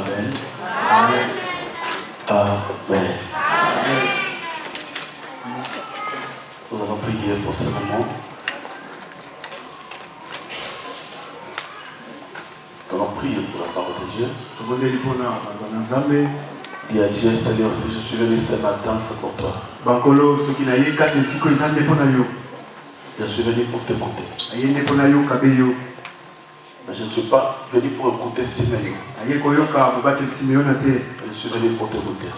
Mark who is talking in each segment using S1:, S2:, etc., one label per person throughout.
S1: Amen. Amen. Amen. Nous allons prier pour ce moment. Nous allons prier pour la parole de Dieu. Dis à Dieu, Seigneur, si je suis venu ce matin, c'est pour toi. Je suis venu pour t'écouter. Mais je ne suis pas venu pour écouter Simeon. Je suis venu pour t'écouter.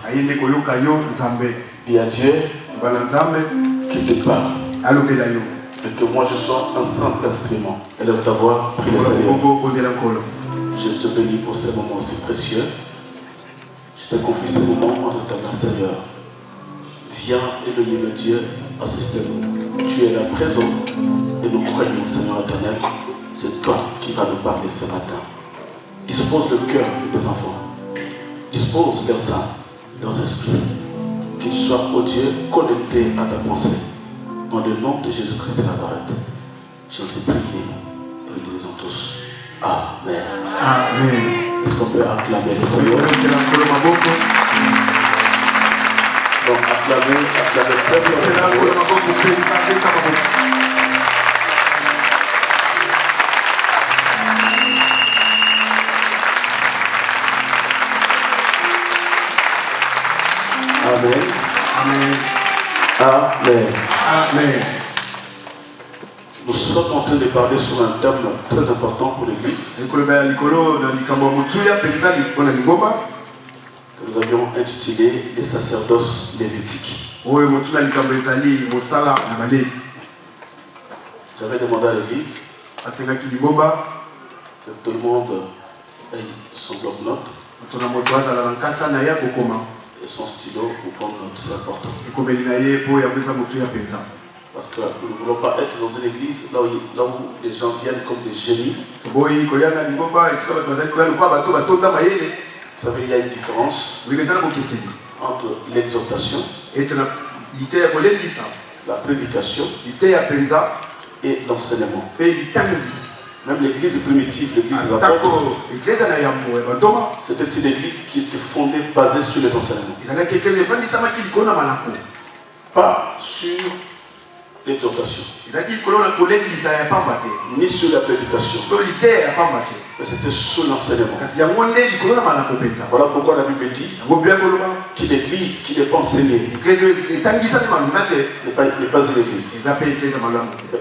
S1: Dis à Dieu qu'il te parle. Et que moi je sois un simple instrument. Élève ta voix, prie le Seigneur. Je te bénis pour ces moments si précieux. Je te confie ces moments entre ta main, Seigneur. Viens, Elohim Dieu, assistez-nous. Tu es là présent et nous croyons, Seigneur éternel, c'est toi qui vas nous parler ce matin. Dispose le cœur de tes enfants. Dispose leurs âmes, leurs esprits. Qu'ils soient, ô Dieu, connectés à ta pensée. Dans le nom de Jésus-Christ de Nazareth. Je suis prié et nous disons tous Amen. Amen. Est-ce qu'on peut acclamer le Seigneur? Donc acclamer très bien. Amen. Amen. Amen. Amen. Nous sommes en train de parler sur un thème très important pour l'Église que nous avions intitulé les sacerdoces lévitiques. J'avais demandé à l'Église que tout le monde ait son bloc-notes et son stylo pour prendre note, c'est important. Parce que nous ne voulons pas être dans une église là où les gens viennent comme des génies. Vous savez, il y a une différence entre l'exhortation, la prédication et l'enseignement. Même l'église primitive, l'église des apôtres, c'était une église qui était fondée, basée sur les enseignements. Pas sur l'exhortation, ni sur la prédication, mais c'était sur l'enseignement. Voilà pourquoi la Bible dit qu'une église qui n'est pas enseignée n'est pas une église.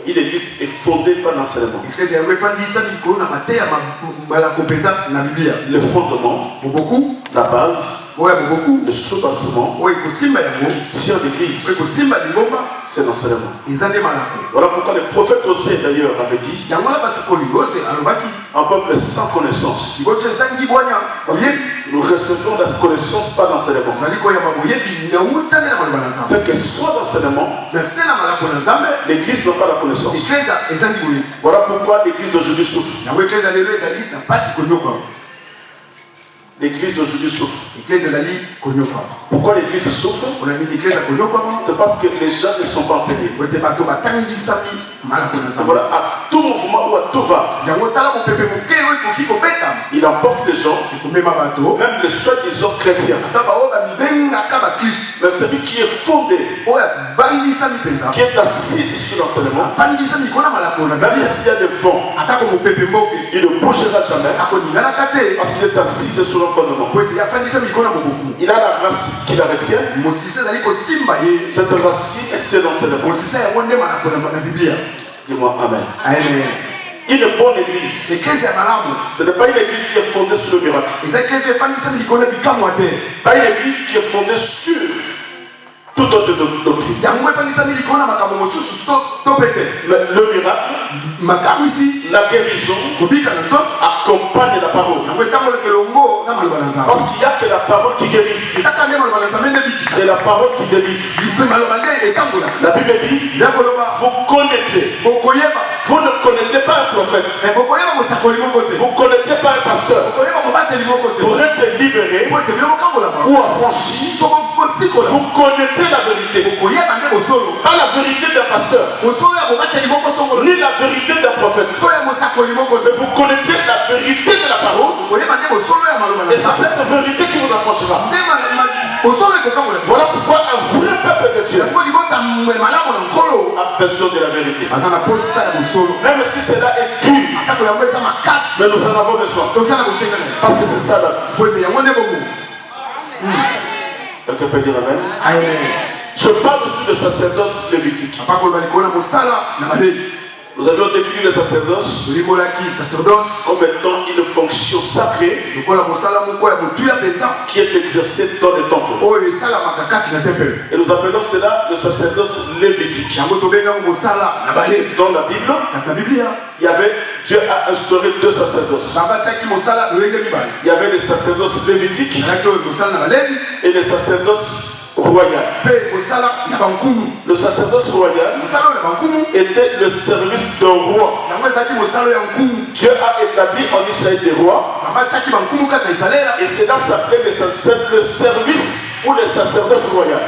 S1: Une église est fondée par l'enseignement. Le fondement, la base, le sous-bassement tient l'église. C'est l'enseignement. Voilà pourquoi le prophète Osée d'ailleurs avait dit un peuple sans connaissance. Nous recevons la connaissance par l'enseignement. C'est que soit l'enseignement, l'église n'a pas la connaissance. Voilà pourquoi l'église d'aujourd'hui souffre. L'église d'aujourd'hui souffre. Pourquoi l'église souffre? C'est parce que les gens ne sont pas enseignés. Voilà, à tout mouvement ou à tout va, il emporte les gens, même les soi-disant chrétiens. Mais celui qui est fondé, qui est assis sur l'enseignement, même s'il y a des vents, il ne bougera jamais parce qu'il est assis sur l'enseignement. Il a la racine qui la retient. Cette racine, c'est l'enseignement. Dis-moi Amen. Amen. Une bonne église, ce n'est pas une église qui est fondée sur le miracle. Pas une église qui est fondée sur toute autre doctrine. Le miracle, la guérison accompagne la parole. Parce qu'il n'y a que la parole qui guérit. C'est la parole qui délivre. La Bible dit, vous connaissez. Vous ne connaissez pas un prophète. Vous ne connaissez pas un pasteur. Pour être libéré ou affranchi, vous connaissez la vérité. Pas la vérité d'un pasteur, ni la vérité d'un prophète. Mais vous connaissez la vérité de la parole. Et c'est cette vérité qui vous affranchira. Voilà pourquoi un vrai peuple de Dieu a besoin de la vérité. Même si cela est dur, mais nous en avons besoin. Parce que c'est ça la vie. Quelqu'un peut dire amen? Amen. Je parle aussi de sacerdoce lévitique. Nous avions défini le sacerdoce comme étant une fonction sacrée qui est exercée dans le temple. Et nous appelons cela le sacerdoce lévitique. Dans la Bible, Dieu a instauré deux sacerdoces. Il y avait le sacerdoce lévitique et le sacerdoce royal. Le sacerdoce royal était le service d'un roi. Dieu a établi en Israël des rois. Et cela s'appelait le service ou le sacerdoce royal.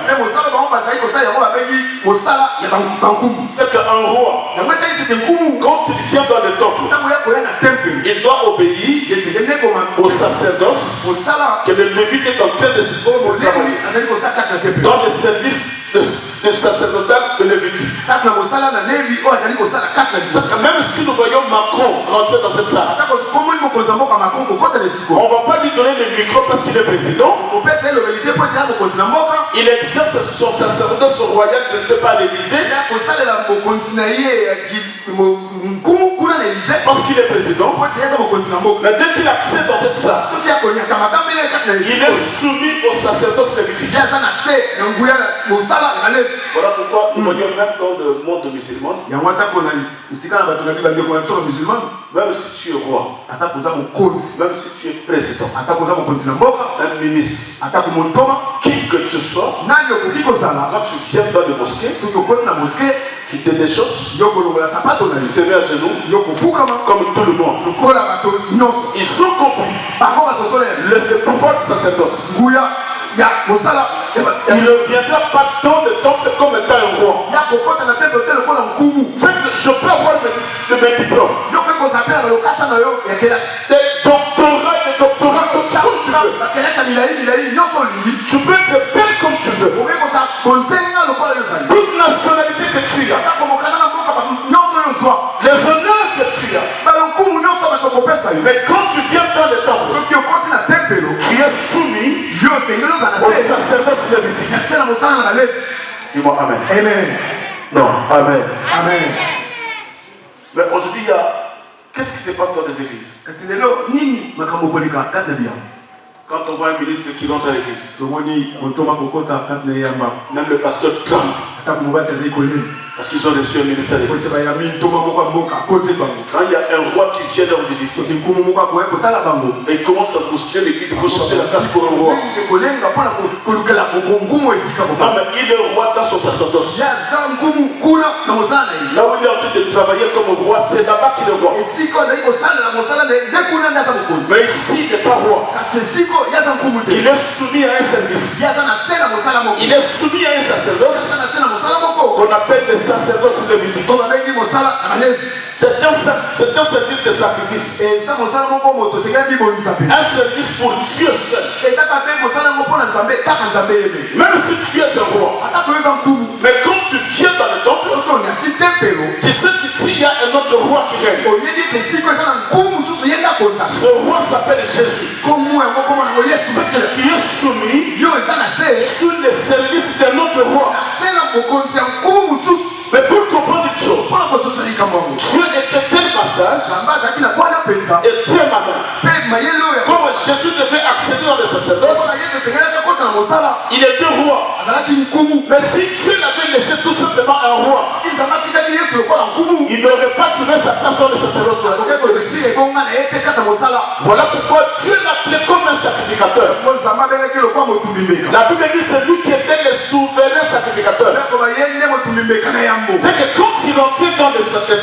S1: C'est qu'un roi, quand il vient dans le temple, il doit obéir au sacerdoce que le lévite est en train de se travailler dans le service de sacerdotal de Lévitique. Même si nous voyons Macron rentrer dans cette salle, on ne va pas lui donner le micro parce qu'il est président. Il exerce son sacerdoce royal, je ne sais pas, à l'Élysée. Parce qu'il est président. Mais dès qu'il accède dans cette salle, il est soumis au sacerdoce lévitique. Voilà pourquoi nous voyons même dans le monde musulman, même si tu es roi, même si tu es président, un ministre, qui que tu sois, quand tu viens dans les mosquées, tu te déchausses, tu te mets à genoux, comme tout le monde. Ils sont compris le pouvoir du sacerdoce. Il ne viendra pas dans le temple comme étant un roi. Je peux avoir mes diplômes. Des doctorats comme tu veux. Tu peux te belle comme tu veux. Toute nationalité que tu as, les honneurs que tu as. Mais quand tu viens dans le temple, tu es soumis au sacerdoce lévitique. Dis-moi amen. Amen. Non, amen. Amen. Mais aujourd'hui, il y a... Qu'est-ce qui se passe dans les églises? Quand on voit un ministre qui rentre à l'église, même le pasteur tremble. Parce qu'ils ont reçu un ministère de l'église. Quand il y a un roi qui vient leur visiter, et il commence à bousculer l'église, il faut chercher la place pour un roi. Non, mais il est roi dans son sacerdoce. Là où il est en train de travailler comme roi, c'est là-bas qu'il est roi. Mais ici, il n'est pas roi. Il est soumis à un service. Il est soumis à un sacerdoce qu'on appelle le sacerdoce lévitique. C'est un service de sacrifice. Un service pour Dieu seul. Même si tu es un roi, mais quand tu viens dans le temple, tu sais qu'ici il y a un autre roi qui règne. Ce roi s'appelle Jésus. Tu es soumis sous le service d'un autre roi. Mais pour comprendre une chose, Dieu était tel passage et très malin. Comme Jésus devait accéder dans le sacerdoce, il était roi. Mais si Dieu l'avait laissé tout simplement un roi, il n'aurait pas trouvé sa place dans le sacerdoce. Voilà pourquoi Dieu l'appelait comme un sacrificateur. La Bible dit c'est lui qui était le souverain sacrificateur. C'est que quand il entrait dans le temple,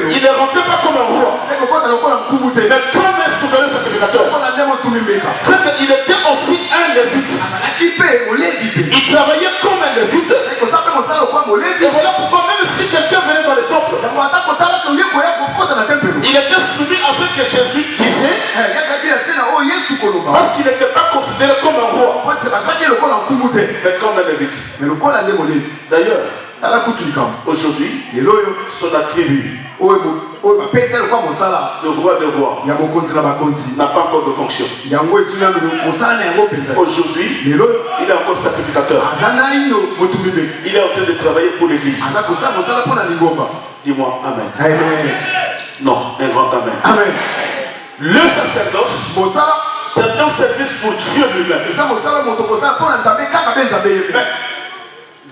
S1: il ne rentrait pas comme un roi, mais comme un souverain sacrificateur. C'est qu'il était aussi un lévite. Il travaillait comme un lévite. Et voilà pourquoi même si quelqu'un venait dans le temple, il était soumis à ce que Jésus disait, parce qu'il n'était pas considéré comme un roi, mais comme un lévite. D'ailleurs, aujourd'hui, son attribut, le roi des rois, n'a pas encore de fonction. Aujourd'hui, il est encore sacrificateur. Il est en train de travailler pour l'église. Dis-moi Amen.
S2: Amen.
S1: Non, un grand Amen.
S2: Amen.
S1: Le sacerdoce, c'est un service pour Dieu lui-même.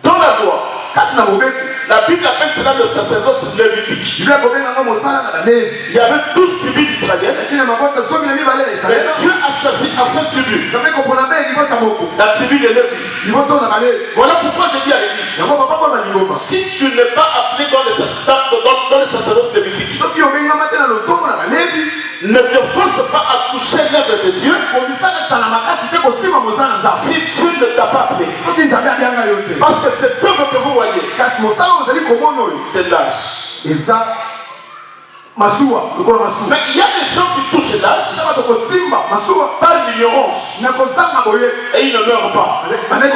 S1: Dans la loi, la Bible appelle cela le sacerdoce lévitique. Il y avait 12 tribus d'Israël. Mais Dieu a choisi un seul tribu. La tribu de Lévi. Voilà pourquoi je dis à l'église, si tu n'es pas appelé dans le sacerdoce lévitique, ne te force pas à toucher l'œuvre de Dieu si Dieu ne t'a pas appelé. Parce que cette œuvre que vous voyez, c'est l'âge. Mais il y a des gens qui touchent l'âge par l'ignorance et ils ne meurent pas. Mais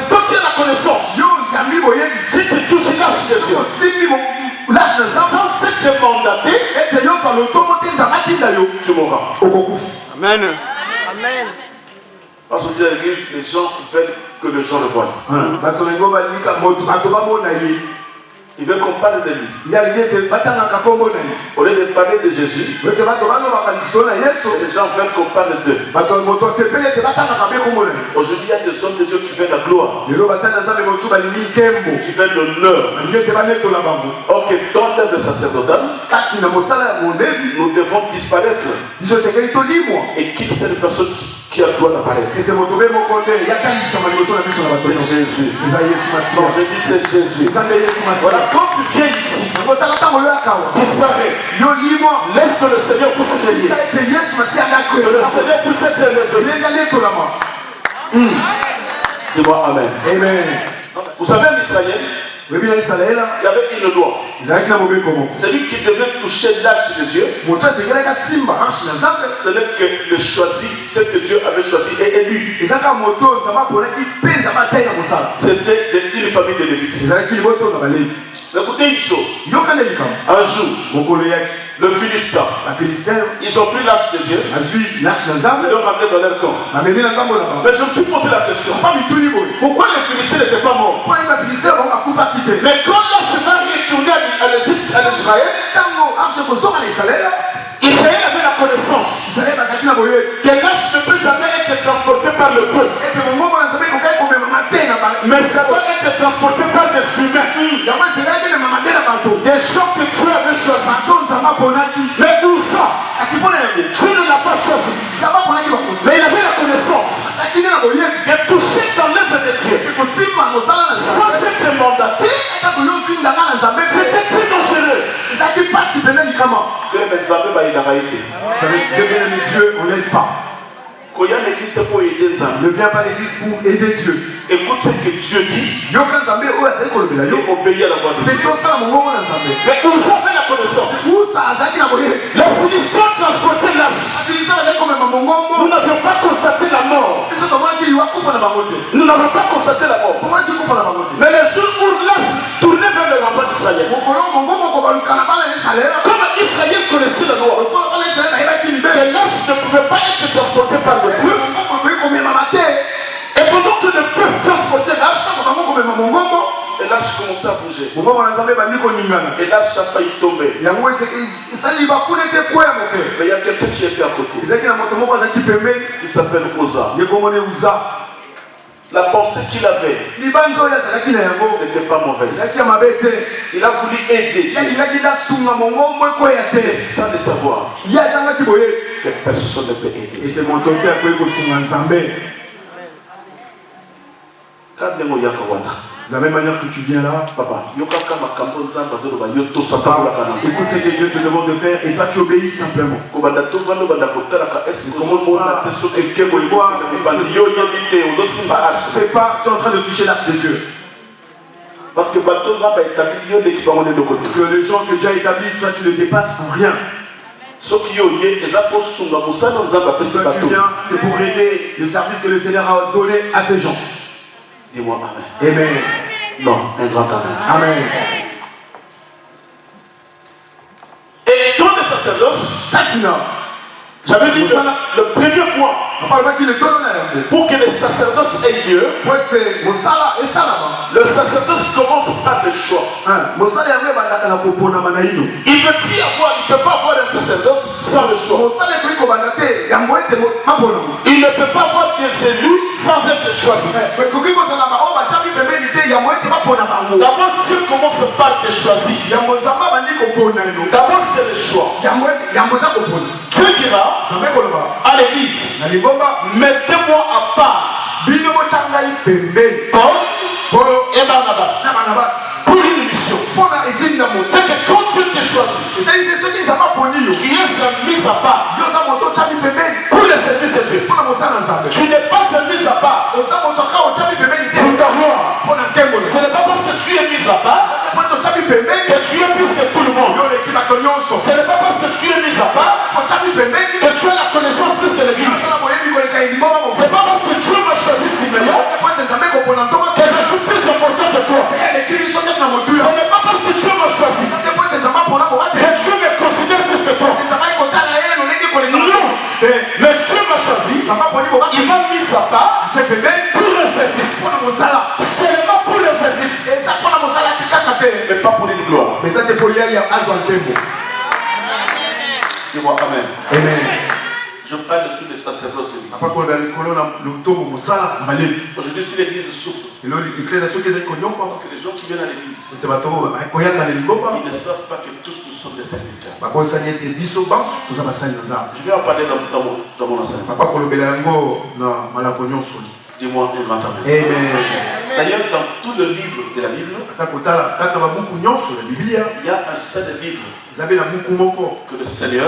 S1: toi qui as la connaissance, si tu touches l'âge de Dieu sans s'être mandaté, tu mourras.
S2: Amen.
S3: Amen.
S1: Parce que dans l'église, les gens veulent que les gens le voient. Ils veulent qu'on parle de lui. Au lieu de parler de Jésus, les gens veulent qu'on parle d'eux. Aujourd'hui, il y a des hommes de Dieu qui veulent la gloire, qui veulent l'honneur. Ok, dans l'œuvre sacerdotale, nous devons disparaître. Et qui c'est les personnes qui a droit d'apparaître? C'est Jésus. Non, je dis c'est Jésus. Voilà, quand tu viens ici, disparaît. Laisse que le Seigneur puisse réveiller. Que le Seigneur puisse être réveillé. Dis-moi Amen.
S2: Amen.
S1: Vous savez, en Israël, il y avait une loi. Celui qui devait toucher l'âge de Dieu, ce n'est que le choisi, ce que Dieu avait choisi et élu. C'était une famille de Lévites. Écoutez une chose. Un jour, le Philistin, ils ont pris l'âge de Dieu, ils l'ont ramené dans leur camp. Mais je me suis posé la question, pourquoi les Philistins n'étaient pas morts? Mais quand l'âge va retourner à l'Israël, Israël avait la connaissance que l'âge ne peut jamais être transporté par le peuple, mais ça doit être transporté par des humains, des gens que Dieu avait choisis. Mais où ça? Dieu ne l'a pas choisi, mais il avait la connaissance de toucher dans l'œuvre de Dieu sans être mandaté. C'était très dangereux.
S2: Dieu, on n'aide pas.
S1: Ne
S2: viens pas à l'église pour aider Dieu.
S1: Écoute ce que Dieu dit et obéis à la voix de Dieu. Mais où ça fait la connaissance? Les Philistins transportaient l'âge. Nous n'avions pas constaté la mort. Nous n'avons pas constaté la mort. Mais les jours où l'âge tournait vers le rempart d'Israël, comme Israël connaissait la loi, que l'âge ne pouvait pas être transporté par le peuple. Et pendant que le peuple transportait l'âge, et l'âge commençait à bouger. Et l'âge a failli tomber. Mais il y a quelqu'un qui était à côté, qui s'appelle Oza. La pensée qu'il avait n'était pas mauvaise. Il a voulu aider Dieu, sans le savoir que personne ne peut aider.
S2: De la même manière que tu viens là,
S1: Papa,
S2: écoute ce que Dieu te demande de faire et toi tu obéis simplement. Je sais pas, tu es en train de toucher l'arche de Dieu.
S1: Parce que les gens
S2: que les gens que Dieu a établis, toi tu le dépasses pour rien. Si tu viens, c'est pour aider le service que le Seigneur a donné à ces gens.
S1: Dis-moi Amen.
S2: Amen.
S1: Non, un grand Amen.
S2: Amen.
S1: Et dans le sacerdoce, j'avais dit que le premier point pour que le sacerdoce ait lieu, le sacerdoce commence par le choix. Il ne peut pas avoir un sacerdoce sans le choix. Il ne peut pas avoir des élus sans être choisi. D'abord, Dieu commence par te choisir. D'abord, c'est le choix. Dieu dira à l'église, mettez-moi à part Paul et Barnabas pour une mission. C'est que quand Dieu te choisit, tu es mis à part pour le service de Dieu. Tu n'es pas mis à part pour ta gloire. Ce n'est pas parce que tu es mis à part que tu es plus que tout le monde. Ce n'est pas parce que tu es mis à part que tu as la connaissance plus que l'église. C'est pas parce que Dieu m'a choisi Simeon que je suis plus important que toi. Ce n'est pas parce que Dieu m'a choisi que Dieu me considère plus que toi. Non, mais Dieu m'a choisi, il m'a mis à part pour le service. Seulement pour le service, mais pas pour une gloire. Dis-moi Amen.
S2: Amen.
S1: Je parle sur les sacerdoces de l'église. Aujourd'hui, si l'église souffre, parce que les gens qui viennent à l'église, ils ne savent pas que tous nous sommes des serviteurs. Je vais en parler dans mon enseignement. Dis-moi un grand Amen. D'ailleurs, dans tout le livre de la Bible, il y a un seul livre que le Seigneur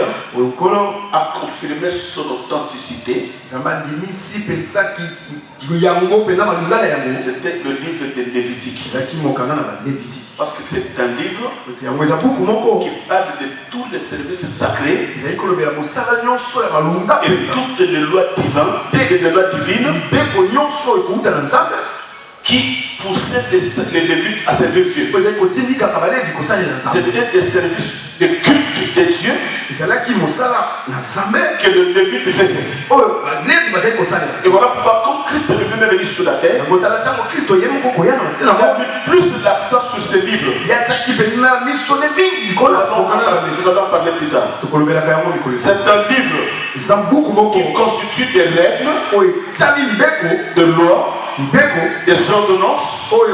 S1: a confirmé son authenticité. C'était le livre de Lévitique. Parce que c'est un livre qui parle de tous les services sacrés et toutes les lois divines qui poussaient les Lévites à servir Dieu. C'était des services de culte de Dieu que le Lévite faisait. Et voilà pourquoi, comme Christ lui-même est venu sur la terre, il a mis plus l'accent sur ce livre. Nous allons parler plus tard. C'est un livre qui constitue des règles, de lois, des ordonnances pour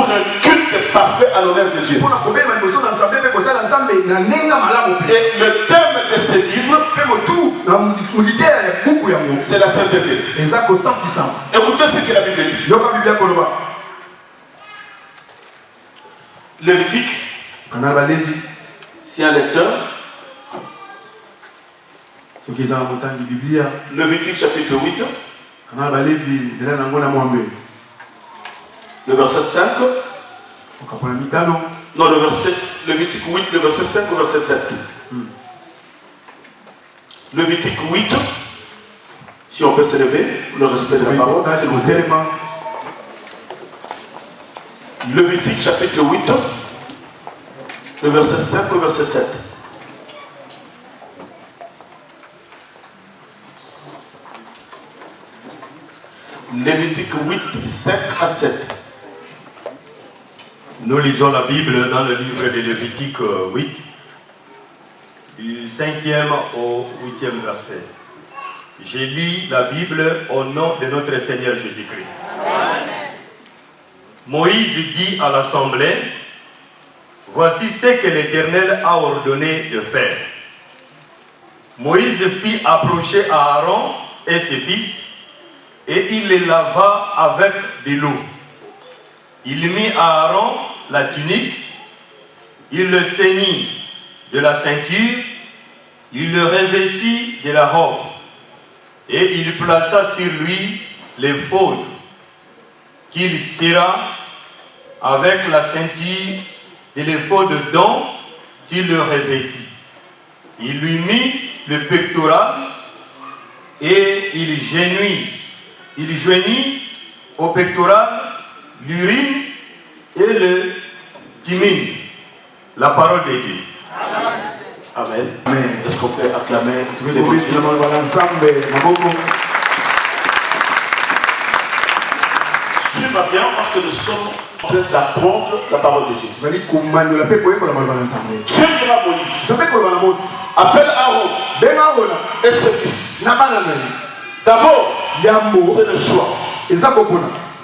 S1: un culte parfait à l'honneur de Dieu. Et le thème de ce livre, c'est la sainteté. Écoutez ce que la Bible dit. Lévitique, si un lecteur, Lévitique chapitre 8, le verset 5. Non, Lévitique 8, le verset 5 au verset 7. Lévitique 8, si on peut se lever, le respect de la parole. Lévitique chapitre 8, le verset 5 au verset 7. Lévitique 8, 5 à 7.
S3: Nous lisons la Bible dans le livre de Lévitique 8, du 5e au 8e verset. Je lis la Bible au nom de notre Seigneur Jésus-Christ. Moïse dit à l'assemblée, « Voici ce que l'Éternel a ordonné de faire. » Moïse fit approcher Aaron et ses fils, et il les lava avec de l'eau. Il mit à Aaron la tunique, il le ceignit de la ceinture, il le revêtit de la robe, et il plaça sur lui l'éphod qu'il serra avec la ceinture de l'éphod dont il le revêtit. Il lui mit le pectoral et il joignit au pectoral l'urine et le timine, la parole de Dieu.
S1: Amen. Amen. Est-ce qu'on peut acclamer les Suivez bien parce que nous sommes en train d'apprendre la parole de Dieu. Dieu dira à Moïse, appelle Aaron et ses fils. D'abord, c'est le choix.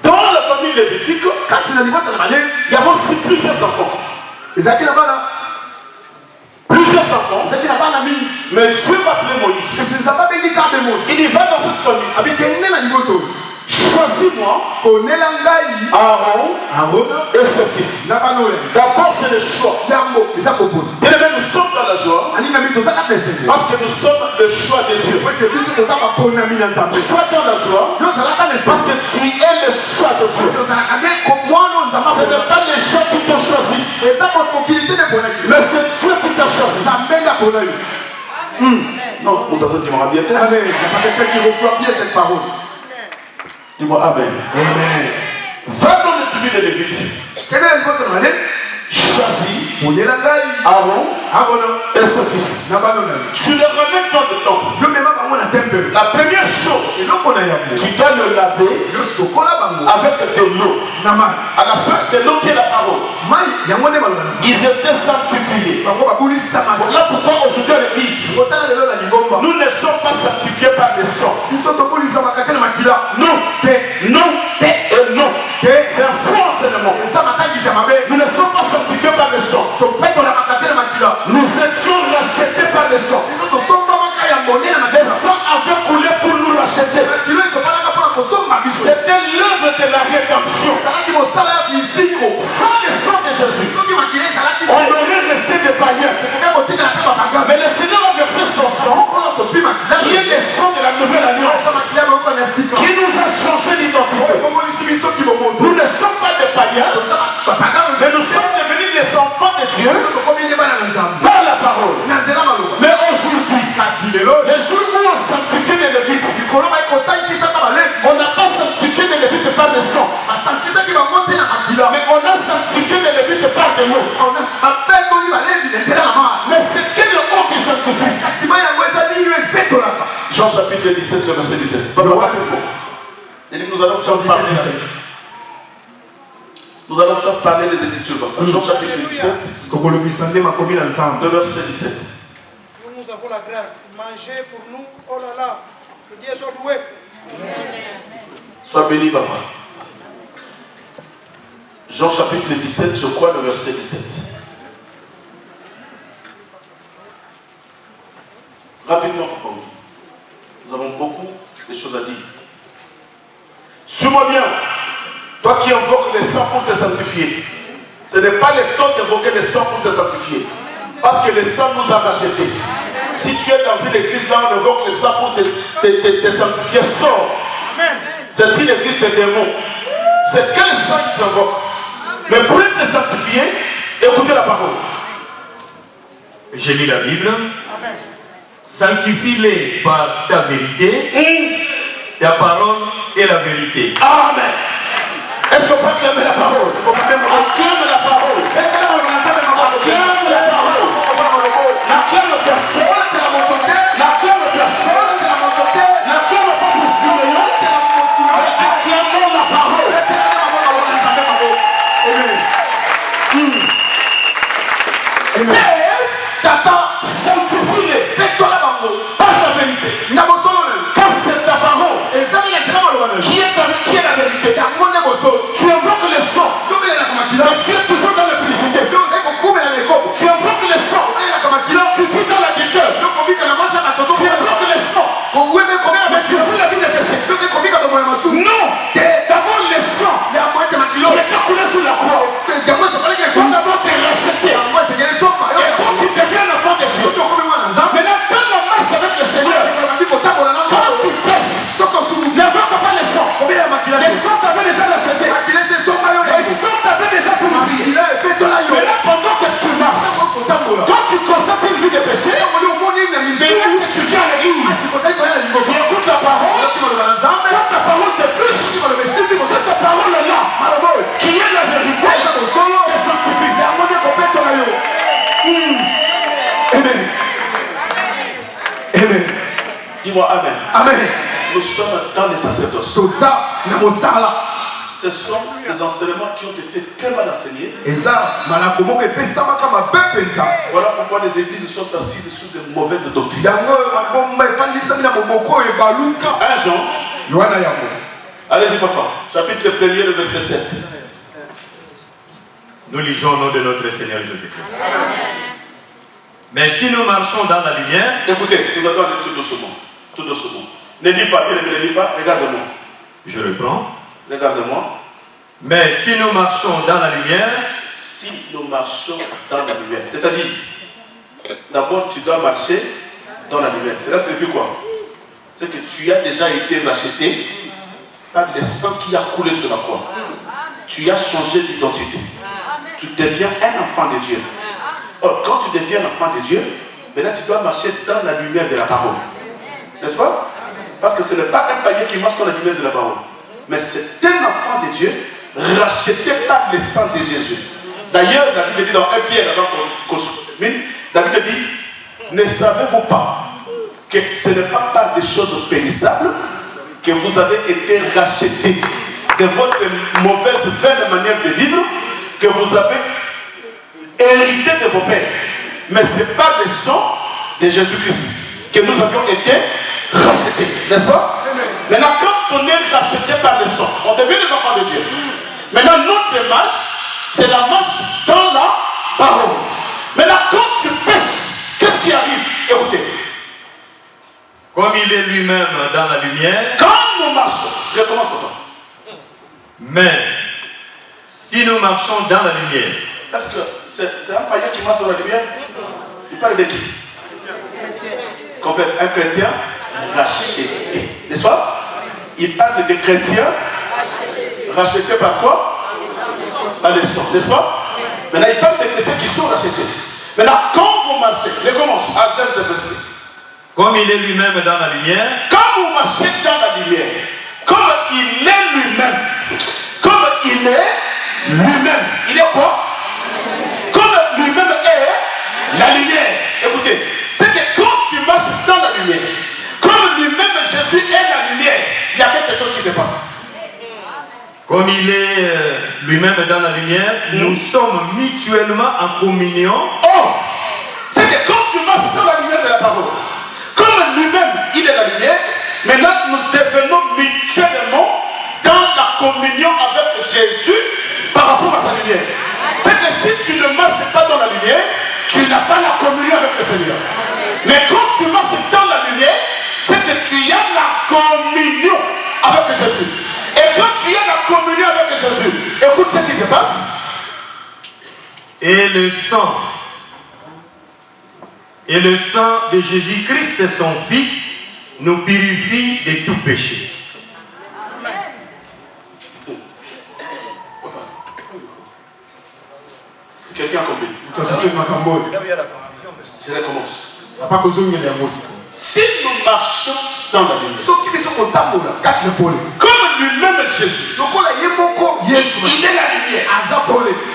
S1: Dans la famille lévitique, il y a aussi plusieurs enfants. Plusieurs enfants. Mais Dieu va appeler Moïse. Il y va dans cette famille. Choisis-moi Aaron et ses fils. D'abord c'est le choix. Bien aimé, nous sommes dans la joie parce que nous sommes le choix de Dieu. Sois dans la joie parce que tu es le choix de Dieu. Ce n'est pas les gens qui t'ont choisi, mais c'est Dieu qui t'a choisi. Non, on doit se dire bien. Amen. Il n'y a pas quelqu'un qui reçoit bien cette parole. Dis-moi Amen. Amen. Va dans le tribut de Lévitique. Choisis Aaron et ses fils. Tu les ramènes dans le temple. La première chose, tu dois le laver avec de l'eau. À la fin de l'eau qui est la parole. Ils étaient sanctifiés. Voilà pourquoi aujourd'hui à l'église, nous ne sommes pas sanctifiés par le sang. Non, non et non. C'est un faux enseignement. Nous ne sommes pas sanctifiés par le sang. Nous étions rachetés par le sang. Le sang avait coulé pour nous racheter. C'était l'œuvre de la rédemption. Sans le sang de Jésus, on aurait resté des païens. Mais le Seigneur a versé son sang, qui est le sang de la nouvelle alliance, qui nous a changé d'identité. Nous ne sommes pas des païens, mais nous sommes devenus des enfants de Dieu par la parole. Mais aujourd'hui, le jour où on sanctifie les Lévites, on n'a pas sanctifié les Lévites par le sang, mais on a sanctifié les Lévites par de l'eau. Mais c'est quel eau qui sanctifie? Jean chapitre 17, verset 17. Nous allons faire parler. Nous allons faire parler les Écritures. Jean chapitre 17, le verset 17.
S4: Nous avons la grâce. Mangez pour nous. Oh là là. Que Dieu soit loué.
S1: Sois béni, papa. Jean chapitre 17, je crois, le verset 17. Rapidement, papa. Nous avons beaucoup de choses à dire. Suis-moi bien. Toi qui invoques le sang pour te sanctifier. Ce n'est pas le temps d'invoquer le sang pour te sanctifier. Parce que le sang nous a rachetés. Si tu es dans une église là, on invoque le sang pour te sanctifier, sors. C'est une église de démons. C'est quel sang qu'ils invoquent. Mais pour te sanctifier, écoutez la parole.
S3: Je lis la Bible. Sanctifie-les par ta vérité. Ta parole est la vérité.
S1: Amen. Est-ce qu'on peut acclamer la parole? Acclame la parole. Acclame la parole. N'acclame personne. N'acclame personne. N'acclame pas pour Simeon. Acclamons la parole. Amen. Tata, sanctifie-les par ta vérité. Quand c'est ta parole qui est la vérité, tu invoques le sang, mais tu es toujours dans la publicité. Tu invoques le sang, tu vis dans la guitare.
S2: tu écoutes la parole, quand ta parole te touche, cette parole-là, qui est la vérité, te sanctifie. Amen. Amen.
S1: Dis-moi Amen.
S2: Amen.
S1: Nous sommes dans les sacerdoces. Ce sont des enseignements qui ont été très mal enseignés. Voilà pourquoi les églises sont assises sous de mauvaises doctrines. 1 Jean. Allez-y papa. Chapitre 1er, le verset 7.
S3: Nous lisons au nom de notre Seigneur Jésus-Christ. Mais si nous marchons dans la lumière...
S1: Écoutez, nous allons aller tout doucement. Tout doucement. Ne dis pas, ne dis pas, regarde-moi.
S3: Je reprends.
S1: Regarde-moi.
S3: Mais si nous marchons dans la lumière...
S1: Si nous marchons dans la lumière. C'est-à-dire, d'abord tu dois marcher dans la lumière. Cela signifie quoi? C'est que tu as déjà été racheté par le sang qui a coulé sur la croix. Tu as changé d'identité. Tu deviens un enfant de Dieu. Or, quand tu deviens un enfant de Dieu, maintenant tu dois marcher dans la lumière de la parole. N'est-ce pas? Parce que ce n'est pas un païen qui marche dans la lumière de la parole. Mais c'est un enfant de Dieu racheté par le sang de Jésus. D'ailleurs, la Bible dit dans 1 Pierre, avant qu'on termine, la Bible dit, ne savez-vous pas que ce n'est pas par des choses périssables que vous avez été rachetés de votre mauvaise vaine manière de vivre, que vous avez hérité de vos pères. Mais c'est par le sang de Jésus-Christ que nous avions été rachetés. N'est-ce pas? Maintenant, quand on est racheté par le sang, on devient des enfants de Dieu. Maintenant, notre marche, c'est la marche dans la parole. Maintenant, quand tu pèches, qu'est-ce qui arrive? Écoutez.
S3: Comme il est lui-même dans la lumière.
S1: Quand nous marchons, je commence par toi.
S3: Mais si nous marchons dans la lumière.
S1: Est-ce que c'est un païen qui marche dans la lumière? Il parle de qui? Complète. Un chrétien racheté. N'est-ce pas? Il parle de chrétiens rachetés par quoi? Par le sang. N'est-ce pas? Maintenant, il parle de chrétiens qui sont rachetés. Maintenant, quand vous marchez, je commence à Genèse 26.
S3: Comme il est lui-même dans la lumière.
S1: Quand vous marchez dans la lumière, comme il est lui-même, comme il est lui-même, il est quoi? Comme lui-même est la lumière. Écoutez, c'est que quand tu marches dans la lumière, comme lui-même Jésus est la lumière, il y a quelque chose qui se passe.
S3: Comme il est lui-même dans la lumière, nous sommes mutuellement en communion.
S1: Oh, c'est que quand tu marches dans la lumière de la parole, comme lui-même il est la lumière, maintenant nous devenons mutuellement dans la communion avec Jésus par rapport à sa lumière. C'est que si tu ne marches pas dans la lumière, tu n'as pas la communion avec le Seigneur. Mais quand tu marches dans la lumière, c'est que tu as la communion avec Jésus. Et quand tu as la communion avec Jésus, écoute ce qui se passe.
S3: Et le sang de Jésus-Christ, son Fils, nous purifie de tout péché.
S1: Est-ce que quelqu'un a compris? Je recommence. Si nous marchons dans la lumière, comme lui-même Jésus, il est la lumière.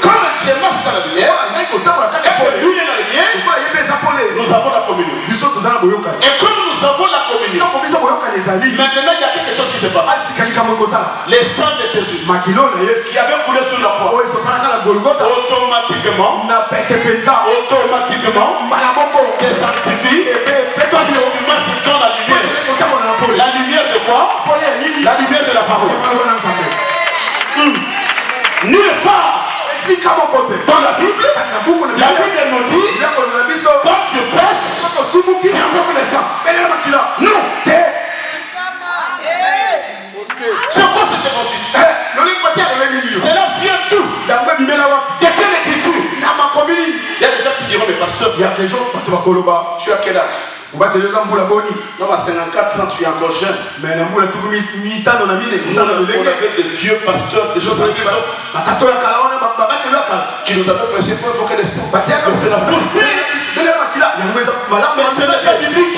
S1: Comme je marche dans la lumière, et que lui est la lumière, nous avons la communion. Et comme nous avons la communion, maintenant il y a quelque chose qui se passe. Les sang de Jésus qui avait coulé sur la croix, automatiquement, te sanctifie. Et toi, tu marches dans la lumière. La lumière de quoi? La lumière de la parole. Nulle part dans la Bible nous dit quand tu pèches, tu invoques le sang. Non. C'est quoi cet évangile? Cela vient d'où? De quelle écriture? Il y a des gens qui diront, mais pasteur, tu as quel âge? Non, à 54 ans, tu es encore jeune. On avait des vieux pasteurs, des choses comme ça, qui nous avaient prêché pour invoquer les saints. Mais c'est la fausseté. Mais ce n'est pas biblique.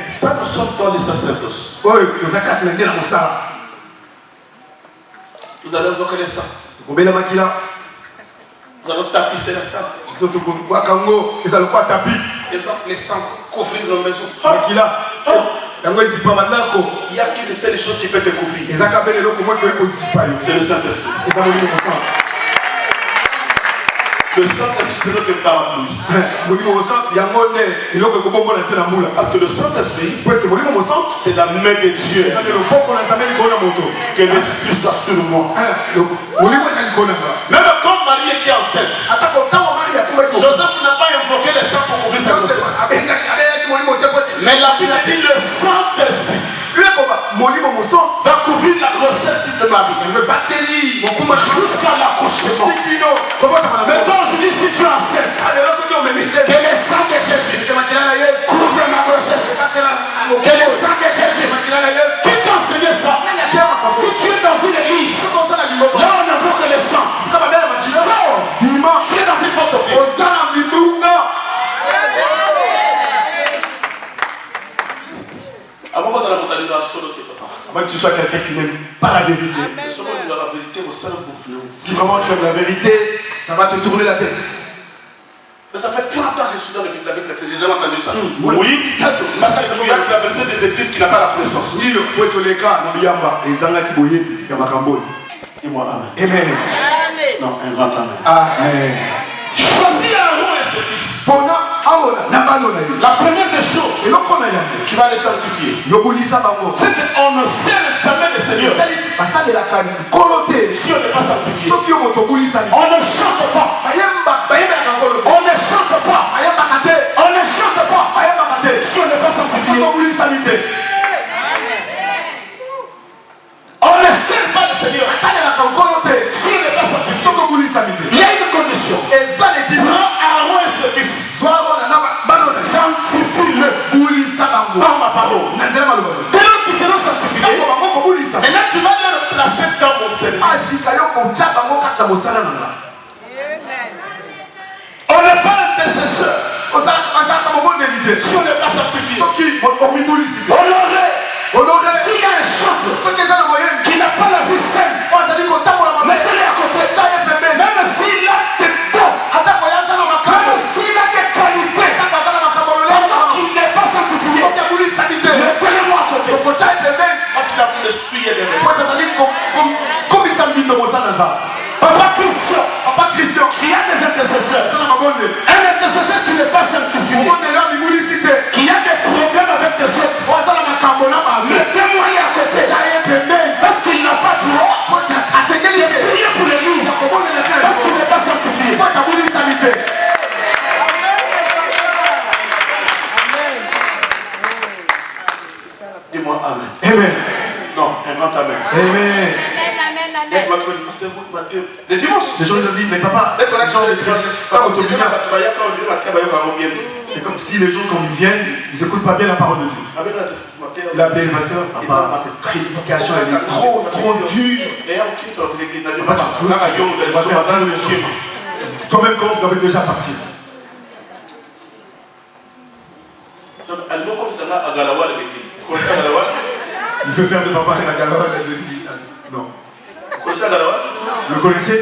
S1: Ça, nous sommes dans les sacerdoces.
S2: Oui, nous avons ça.
S1: Vous allez invoquer les saints.
S2: Vous allez
S1: tapisser les saints. Les saints couvrir nos maisons. Il y a qu'une seule chose qui peut te couvrir. C'est le Saint-Esprit. Le Saint-Esprit, c'est notre parapluie. Parce que le Saint-Esprit, c'est la main de Dieu. Que l'Esprit soit sur moi. Même quand Marie était enceinte, Joseph n'a pas invoqué les saints pour couvrir sa grossesse. Mais la Bible dit le Saint-Esprit va couvrir la grossesse de Marie jusqu'à l'accouchement. Maintenant, je dis si tu es enceinte, que le sang de Jésus couvre ma grossesse. Que le sang de Jésus. Qui t'a enseigné ça? Si tu es dans une église, là on invoque le sang. Tu es dans une fausse doctrine. Avant que
S2: tu sois quelqu'un qui n'aime pas la vérité. Si vraiment tu aimes la vérité, ça va te tourner la tête.
S1: Mais ça fait 30 ans que je suis dans la vie chrétienne, j'ai jamais entendu ça. Oui, ça. Parce que tu as traversé des églises qui n'ont pas la connaissance. Dis-moi amen.
S2: Amen.
S1: Non, invente amen.
S2: Amen.
S1: Choisis Aaron et ses fils.
S2: La première des choses,
S1: tu vas les sanctifier. C'est qu'on ne sert jamais le Seigneur si on n'est pas sanctifié. On ne chante pas. On ne chante pas. On ne chante pas si on n'est pas sanctifié. On ne sert pas le Seigneur si on n'est pas sanctifié. Il y a une condition. Prends Aaron et ses fils. Sanctifie-le par ma parole. Dès lors qu'ils seront sanctifiés, maintenant tu vas les replacer dans mon service. On n'est pas intercesseur si on n'est pas sanctifié. Honoré, s'il y a un chantre qui n'a pas la vie saine, mettez-le à côté. Même s'il a des dons, même s'il a des qualités, qu'il n'est pas sanctifié, mettez-le-moi à côté. Parce qu'il a voulu suyer des rêves. Papa Christian, tu as des intercesseurs. Un intercesseur qui n'est pas sanctifié, qui a des problèmes avec des autres, mettez-moi à côté. Parce qu'il n'a pas droit de prier pour l'église. Parce qu'il n'est pas sanctifié. Dis-moi amen.
S2: Amen.
S1: Non, invente amen.
S2: Amen.
S1: Le dimanche.
S2: Les gens ils disent, mais papa, c'est comme si les gens quand ils viennent, ils n'écoutent pas bien la parole de Dieu. Il a appelé le pasteur, papa, cette prédication elle est trop dure. Toi-même quand tu dois déjà partir. Il veut faire de papa la galawa à l'église. Non. Vous le connaissez?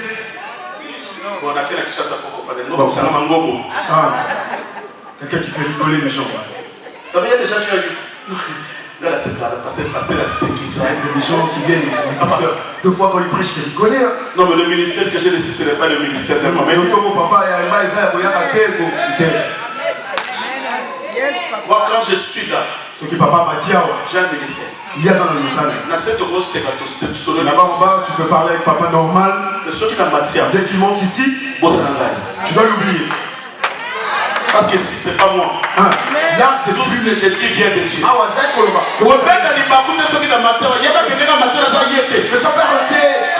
S2: Quelqu'un qui fait rigoler les gens.
S1: Ça veut dire des gens qui ont dit. Là, c'est pas parce que
S2: ça aide des gens qui viennent. Pasteur, 2 fois quand il prêche, il fait rigoler.
S1: Non, mais le ministère que j'ai reçu, ce n'est pas le ministère de ma mère. Moi, quand je suis là, j'ai un ministère.
S2: Il y a ça dans le message. Là-bas en bas, tu peux parler avec papa normal. Dès qu'il monte ici, tu dois l'oublier.
S1: Parce que si c'est pas moi,
S2: là c'est
S1: tout ce que j'ai dit vient de Dieu.
S2: Parce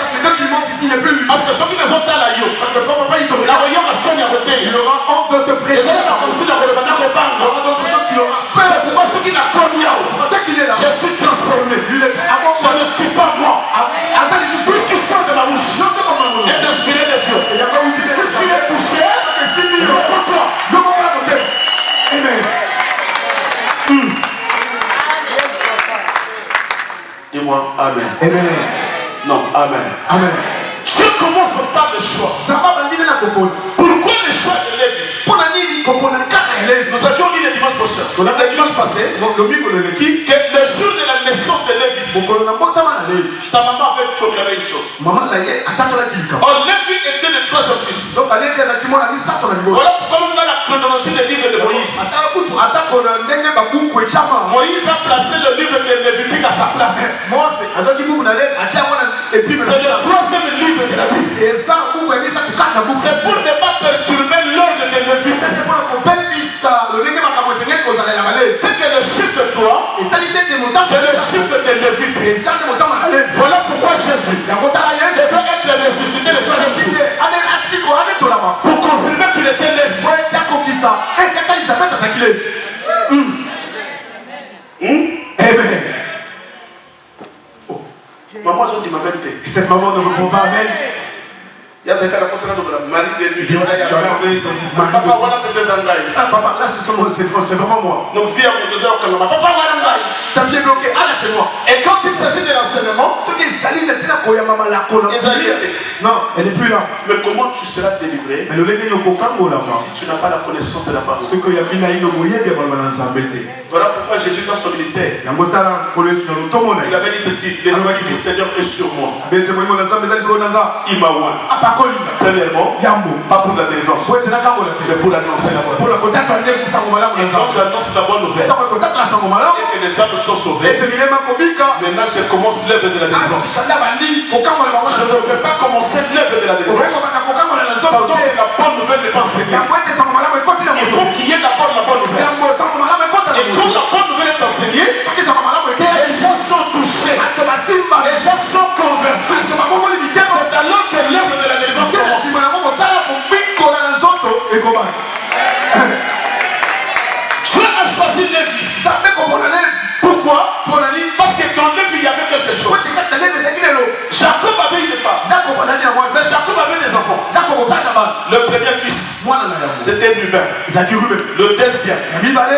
S2: que dès qu'il monte ici, il n'est plus lui.
S1: Parce que ceux qui ne sont pas là,
S2: parce que quand papa il tombe, il aura honte de te prêcher. Il aura d'autres choses qu'il aura peur.
S1: C'est pourquoi ceux qui n'ont pas
S2: dès qu'il est là,
S1: je suis transformé. Je ne suis pas moi. Tout ce qui sort de ma bouche est inspiré de Dieu. Si tu es touché, réponds-toi. Amen.
S2: Amen.
S1: Non, Amen.
S2: Amen.
S1: Dieu commence par le choix. Pourquoi le choix de Lévi? Nous avions dit le dimanche prochain, le dimanche passé, que le jour de la naissance de Lévi, sa maman avait proclamé une chose. Or, Lévi était le troisième fils. Voilà pourquoi même dans la chronologie des livres de Moïse, Moïse a placé le livre de Lévitique à sa place. C'est le troisième livre de la Bible. C'est pour ne pas perturber l'ordre de Lévitique. C'est que le chiffre 3, c'est le chiffre de Lévitique. Voilà pourquoi Jésus devait être ressuscité le troisième jour. Pour confirmer qu'il était Lévi. Amen. Maman, je dis ma même tête.
S2: Cette maman ne répond pas amen.
S1: Il y a certains qui ont mari de nuit.
S2: Papa, voilà peut-être Zandaï. Ah, papa, là c'est vraiment moi.
S1: Nos filles ont besoin de papa, voilà Zandaï.
S2: T'as bien bloqué. Ah, là c'est moi.
S1: Et quand il s'agit de l'enseignement,
S2: ce qui est saline de Tina Koyama la Kola. Non, elle n'est plus là.
S1: Mais comment tu seras délivré si tu n'as pas la connaissance de la parole? Voilà pourquoi Jésus dans son ministère, il avait dit ceci: l'Esprit du Seigneur est sur moi. Il m'a oint. Premièrement, pas pour la délivrance, mais pour annoncer la bonne nouvelle. Et quand j'annonce la bonne nouvelle et que les âmes sont sauvées, maintenant je commence l'œuvre de la délivrance. Je ne peux pas commencer l'œuvre de la délivrance pendant que la bonne nouvelle n'est pas enseignée. Il faut qu'il y ait d'abord la bonne nouvelle. Et quand la bonne nouvelle est enseignée, les gens sont touchés, les gens sont convertis. C'est alors que l'œuvre de la délivrance commence. Dieu a choisi Lévi. Pourquoi? Parce que dans Lévi il y avait quelque chose. Jacob avait une femme, mais Jacob avait des enfants. Le premier fils, c'était Ruben. Le deuxième,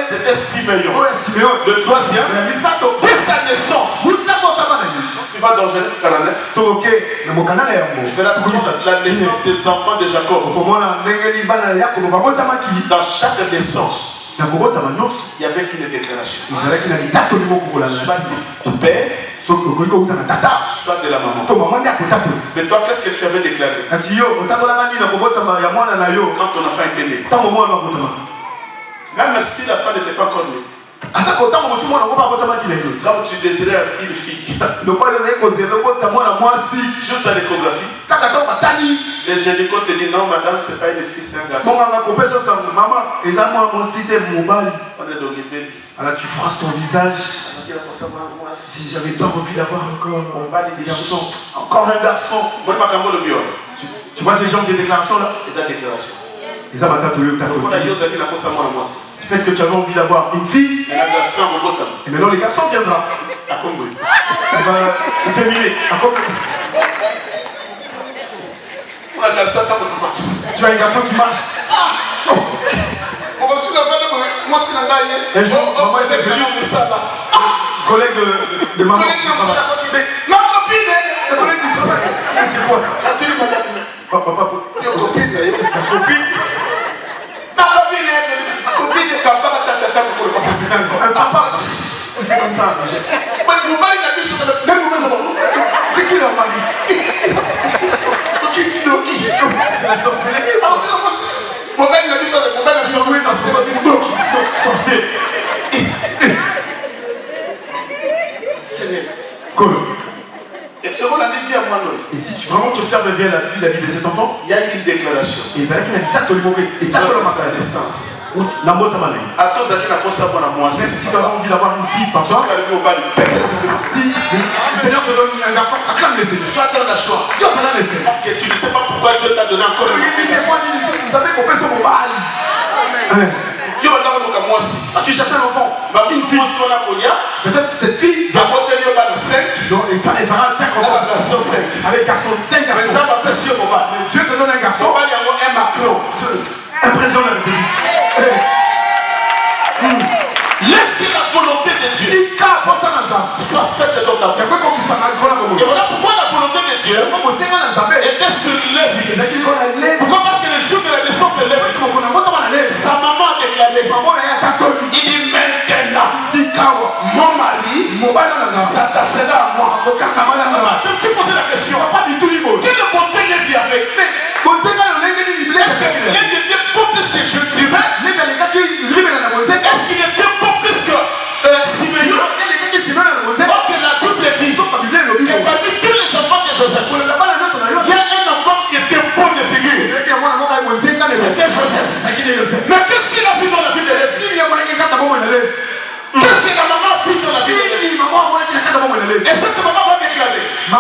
S1: c'était Simeon. Le troisième, dès sa naissance, tu vas dans Genèse 49, tu verras la naissance des enfants de Jacob. Dans chaque naissance, il y avait une déclaration. Soit du père, soit de la maman. Mais toi, qu'est-ce que tu avais déclaré quand ton enfant était né? Même si la femme n'était pas encore née, quand tu désirais une fille, juste à l'échographie, les gynécos te disent non, madame, c'est pas une fille, c'est un garçon. On est dans les bébés.
S2: Alors tu froisses ton visage. Si j'avais pas envie d'avoir encore un garçon. Tu vois ces gens de déclaration là? Ils ont du fait que tu avais envie d'avoir une fille. Et maintenant les garçons viendra. Il va efféminer. Tu vois un garçon qui marche. Un jour, maman était venue. Collègue de maman.
S1: Ma copine.
S2: C'est quoi ça? Papa,
S1: Sa copine.
S2: c'est un papa. Il fait comme ça, un geste. C'est qui leur mari? C'est la sorcellerie.
S1: Mon père il a dit ça, mon père a dit oui, dans ce
S2: sorcier.
S1: Seigneur.
S2: Cool.
S1: Et selon la vie à moi,
S2: et si tu vraiment observes bien la vie de cet enfant,
S1: il y a une déclaration.
S2: Et ça a sa naissance. Même si tu as envie d'avoir une fille par soi, si le Seigneur te donne un garçon, acclame le Seigneur.
S1: Soit dans la choix. Parce que tu ne sais pas pourquoi Dieu t'a donné encore une fille.
S2: Vous savez qu'on peut se mobile. Tu cherches un enfant, une fille. Peut-être cette fille va porter le bal 5. Donc elle fera 5 enfants. Avec garçon 5 garçons. Dieu te donne un garçon.
S1: Un Macron.
S2: Un président de la République.
S1: Laisse que la volonté de Dieu soit faite dans ta vie.
S2: Et voilà pourquoi la volonté de Dieu était sur Lévi. Pourquoi? Parce que le jour de la naissance de Lévi, sa maman a déclaré, il dit maintenant, mon mari s'attachera à moi. Je me suis posé la question, quelle bonté Lévi avait? Est-ce que Lévi était pas plus que je dirais? Est-ce qu'il était pas plus que Siméon? Or que la Bible dit que parmi tous les enfants de Joseph, il y a un enfant qui était beau de figure. C'était Joseph. Mais qu'est-ce qu'il a vu dans la vie de Lévi? Qu'est-ce que la maman a vu dans la vie de Lévi? Et cette maman va déclarer que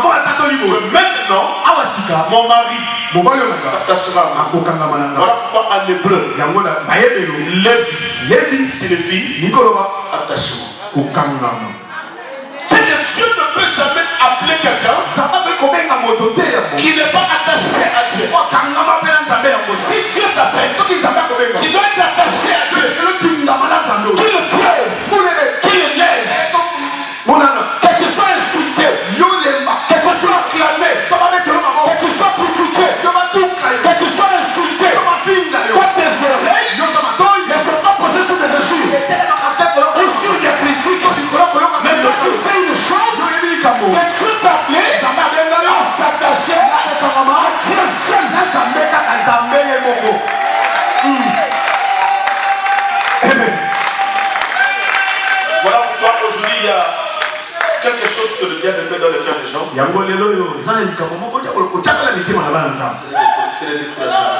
S2: maintenant, mon mari s'attachera à moi. Voilà pourquoi en hébreu, Lévi signifie attachement. C'est que Dieu ne peut jamais appeler quelqu'un qui n'est pas attaché à Dieu. Si Dieu t'appelle, tu dois être attaché à Dieu. Qui le pleuve, qui le neige, que tu sois insulté, que tu sois acclamé, que tu sois critiqué, que tu sois insulté, que tes oreilles ne sont pas posées sur des injures ou sur des critiques. Mais toi tu sais une chose, que Dieu t'a appelé à s'attacher à Dieu seul. Voilà pourquoi aujourd'hui il y a quelque chose que le diable met dans le cœur des gens. C'est le découragement.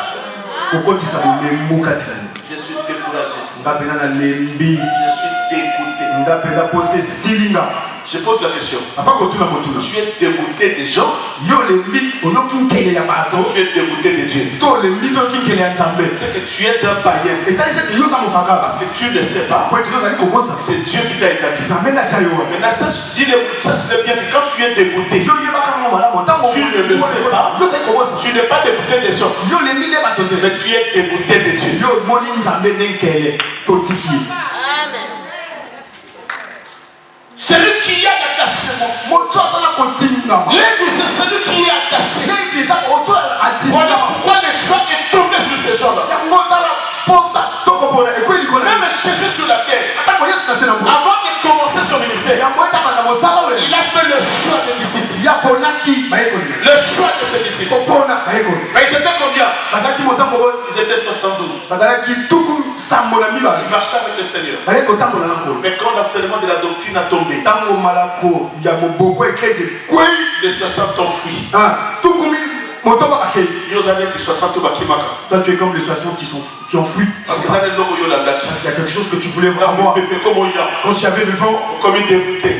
S2: Je suis découragé. Je suis dégoûté. Je pose la question. Tu es dégoûté des gens? Tu es dégoûté de Dieu. C'est que tu es un païen. Parce que tu ne sais pas. C'est Dieu qui t'a établi. Maintenant, sache bien que quand tu es dégoûté, tu ne le sais pas. Tu n'es pas dégoûté des gens. Mais tu es dégoûté de Dieu. Celui qui a l'attachement. Lévi, c'est celui qui est attaché. Voilà pourquoi le choc est tombé sur ces gens-là. Même Jésus sur la terre, avant de commencer son ministère, il a fait le choix des disciples. Le choix de ses disciples. Mais ils étaient combien? Ils étaient 72. Ils marchaient avec le Seigneur. Mais quand l'enseignement de la doctrine a tombé, les 60 ont fui.
S5: Toi tu es comme les 60 qui ont fui. Parce qu'il y a quelque chose que tu voulais avoir. Quand tu avais le vent,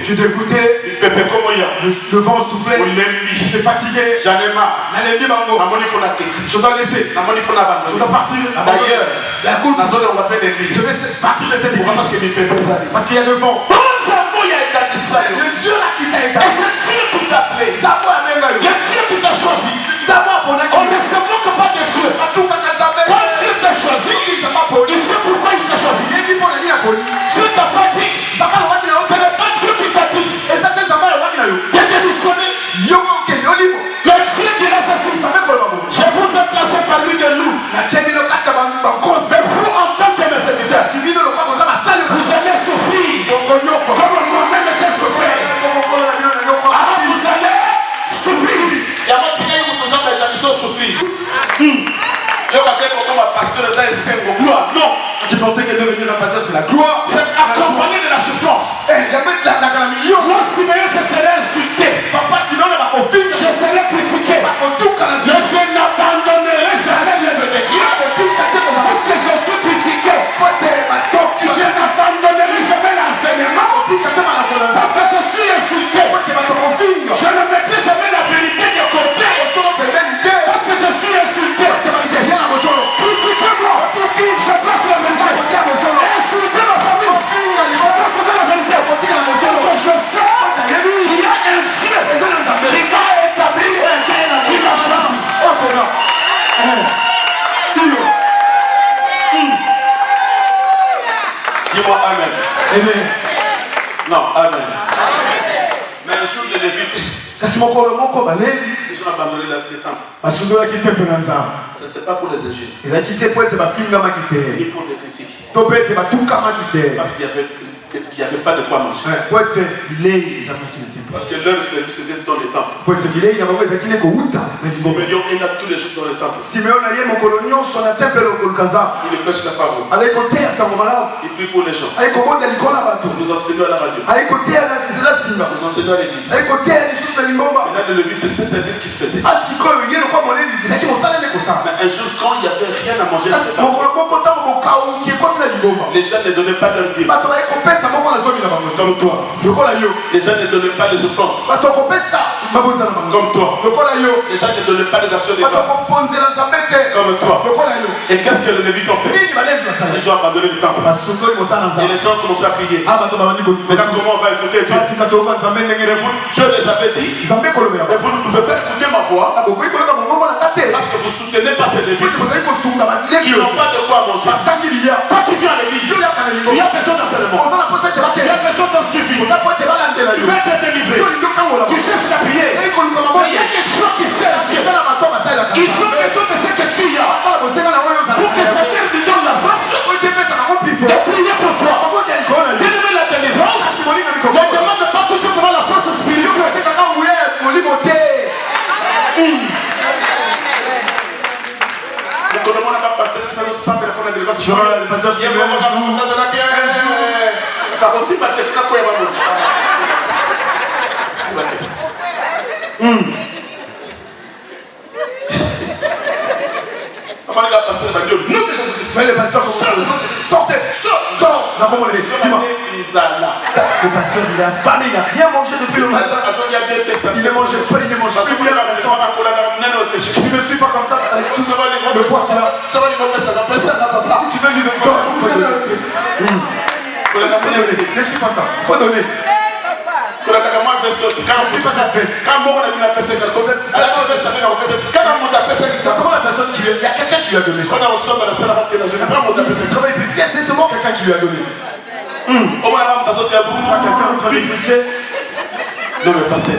S5: tu dégoûtais. Le vent soufflait. Tu es fatigué.
S2: J'en ai marre.
S5: Je dois laisser. Je dois partir.
S2: D'ailleurs,
S5: je vais partir de cette église. Parce qu'il y a le vent.
S2: Le Dieu là qui t'a établi. Et c'est Dieu qui t'a appelé. Le Dieu qui t'a choisi. On ne se moque pas de Dieu. Quand Dieu t'a choisi, il sait pourquoi il t'a choisi. Dieu t'a pas dit. Ce n'est pas Dieu qui t'a dit de démissionner. Le Dieu qui reste assis. Je vous ai placé parmi des loups. Mais vous en tant que mes serviteurs, vous allez souffrir. Comme moi-même j'ai souffert. Alors vous allez souffrir. Il y a votre fille qui vous a mis souffrir. Je vais dire que comme pasteur, c'est une gloire. Non.
S5: Tu pensais que devenir un pasteur c'est la gloire?
S2: C'est accompagné de la souffrance. Moi, Siméon, je serai insulté. Je serai critiqué. Mais je n'abandonnerai jamais l'œuvre de Dieu. Parce que je suis critiqué. Je n'abandonnerai jamais l'enseignement. Parce que je suis insulté. Je ne mettrai jamais la vérité de côté. Parce que je suis insulté. Critiquez-moi. Je passe la vérité. Insultez ma famille. Je passe la vérité. Parce que je sais qu'il y a un Dieu qui m'a établi, qui m'a choisi. Dis-moi Amen.
S5: Amen.
S2: Non, Amen. Mais le jour de Lévite, Kasi mokolo moko baleli.
S5: Ils ont abandonné les temples.
S2: Basundolaki temple na Nzambe.
S5: Ce n'était pas pour les injures.
S2: Ezalaki te po ete bafingamaki te.
S5: Ni pour les critiques.
S2: To mpe ete batukamaki te.
S5: Parce qu'il n'y avait pas de quoi manger.
S2: Po ete bilei ezalaki na temple.
S5: Parce que leur service était dans les temples.
S2: Po ete bilei na bango ezalaki ne kouta na Nzambe.
S5: Simeon est là tous les jours dans les temples.
S2: Simeon aye mokolo nyonso na temple lokoluka Nzambe.
S5: Il prêche la parole.
S2: Azali koteya sango malamu.
S5: Il prie pour les gens.
S2: Aye kobonda likolo na bato.
S5: Nous enseignons à la radio.
S2: Aye koteya na nzela singa.
S5: Nous enseignons à l'église.
S2: Aye koteya lisusu na lingomba.
S5: Maintenant, le Lévite, c'est ce service qu'il faisait.
S2: Asikoyo ye lokwa moleli ezalaki mosala ne kosala.
S5: Mais un jour, quand il n'y avait rien à manger,
S2: mokolo moko ntango bokauki ekoti na lingomba.
S5: les gens ne donnaient pas leur dîme.
S2: bato baye kopesa moko na zomi na bango
S5: Comme toi.
S2: lokola yo.
S5: Les gens ne donnaient pas les offrandes.
S2: bato kopesa mabonza na bango
S5: Comme toi.
S2: lokola yo.
S5: Les gens ne donnaient pas les actions de
S2: bato
S5: grâce.
S2: koponzela Nzambe te
S5: Comme toi.
S2: lokola yo.
S5: Et qu'est-ce que les Lévites ont fait?
S2: nini balevi basala.
S5: Ils ont abandonné le temple.
S2: basukoli mosala na
S5: Et les
S2: Nzambe.
S5: gens commençaient à prier.
S2: bato babandi
S5: Maintenant, comment on va écouter Dieu?
S2: basika toyoka Nzambe ndenge refu.
S5: Dieu les avait dit.
S2: Nzambe kolobela
S5: Mais vous ne pouvez pas écouter ma voix.
S2: bokoki koleka mongongo na kate.
S5: Parce que vous ne soutenez pas ces Lévites.
S2: bozali kosunga
S5: Ils
S2: bileki
S5: n'ont pas de quoi manger.
S2: basangi bilia.
S5: Quand tu viens à l'église, tu as besoin d'enseignement.
S2: oza na posa ete
S5: Tu
S2: batela.
S5: as besoin d'un suivi.
S2: oza po ete balandela
S5: Tu
S2: yo.
S5: veux être délivré.
S2: yo lingi okangola.
S5: Tu cherches la prière.
S2: ei koluka
S5: Mais il y
S2: maboko.
S5: a des gens qui servent Dieu.
S2: eza na bato basalelaka.
S5: Ils ont besoin de ce que tu as.
S2: kala bosenga na oyo ozala.
S5: Pour que Seigneur te donne la force
S2: oyo tepesa nango pifo.
S5: de prier pour toi.
S2: maboko ya likolo na yo.
S5: Bien-aimé, la délivrance
S2: molinga
S5: ne
S2: mikoko.
S5: demande pas tout simplement la force spirituelle.
S2: otekaka nguya ya molimo te. Le pasteur Simeon mais le pasteur sortez, sors. Non, comment le Le pasteur il a faim, il n'a rien mangé depuis le matin. Il ne mangeait pas, il ne mange plus bien. Tu ne suis pas comme ça avec tout le poids qu'il a. Si tu veux lui donner, ne suis pas ça, faut donner. C'est vraiment la personne qui lui a... Il y a quelqu'un qui lui a donné ça. C'est seulement quelqu'un qui lui a donné. Quelqu'un en train de prêcher.
S5: Non mais pasteur.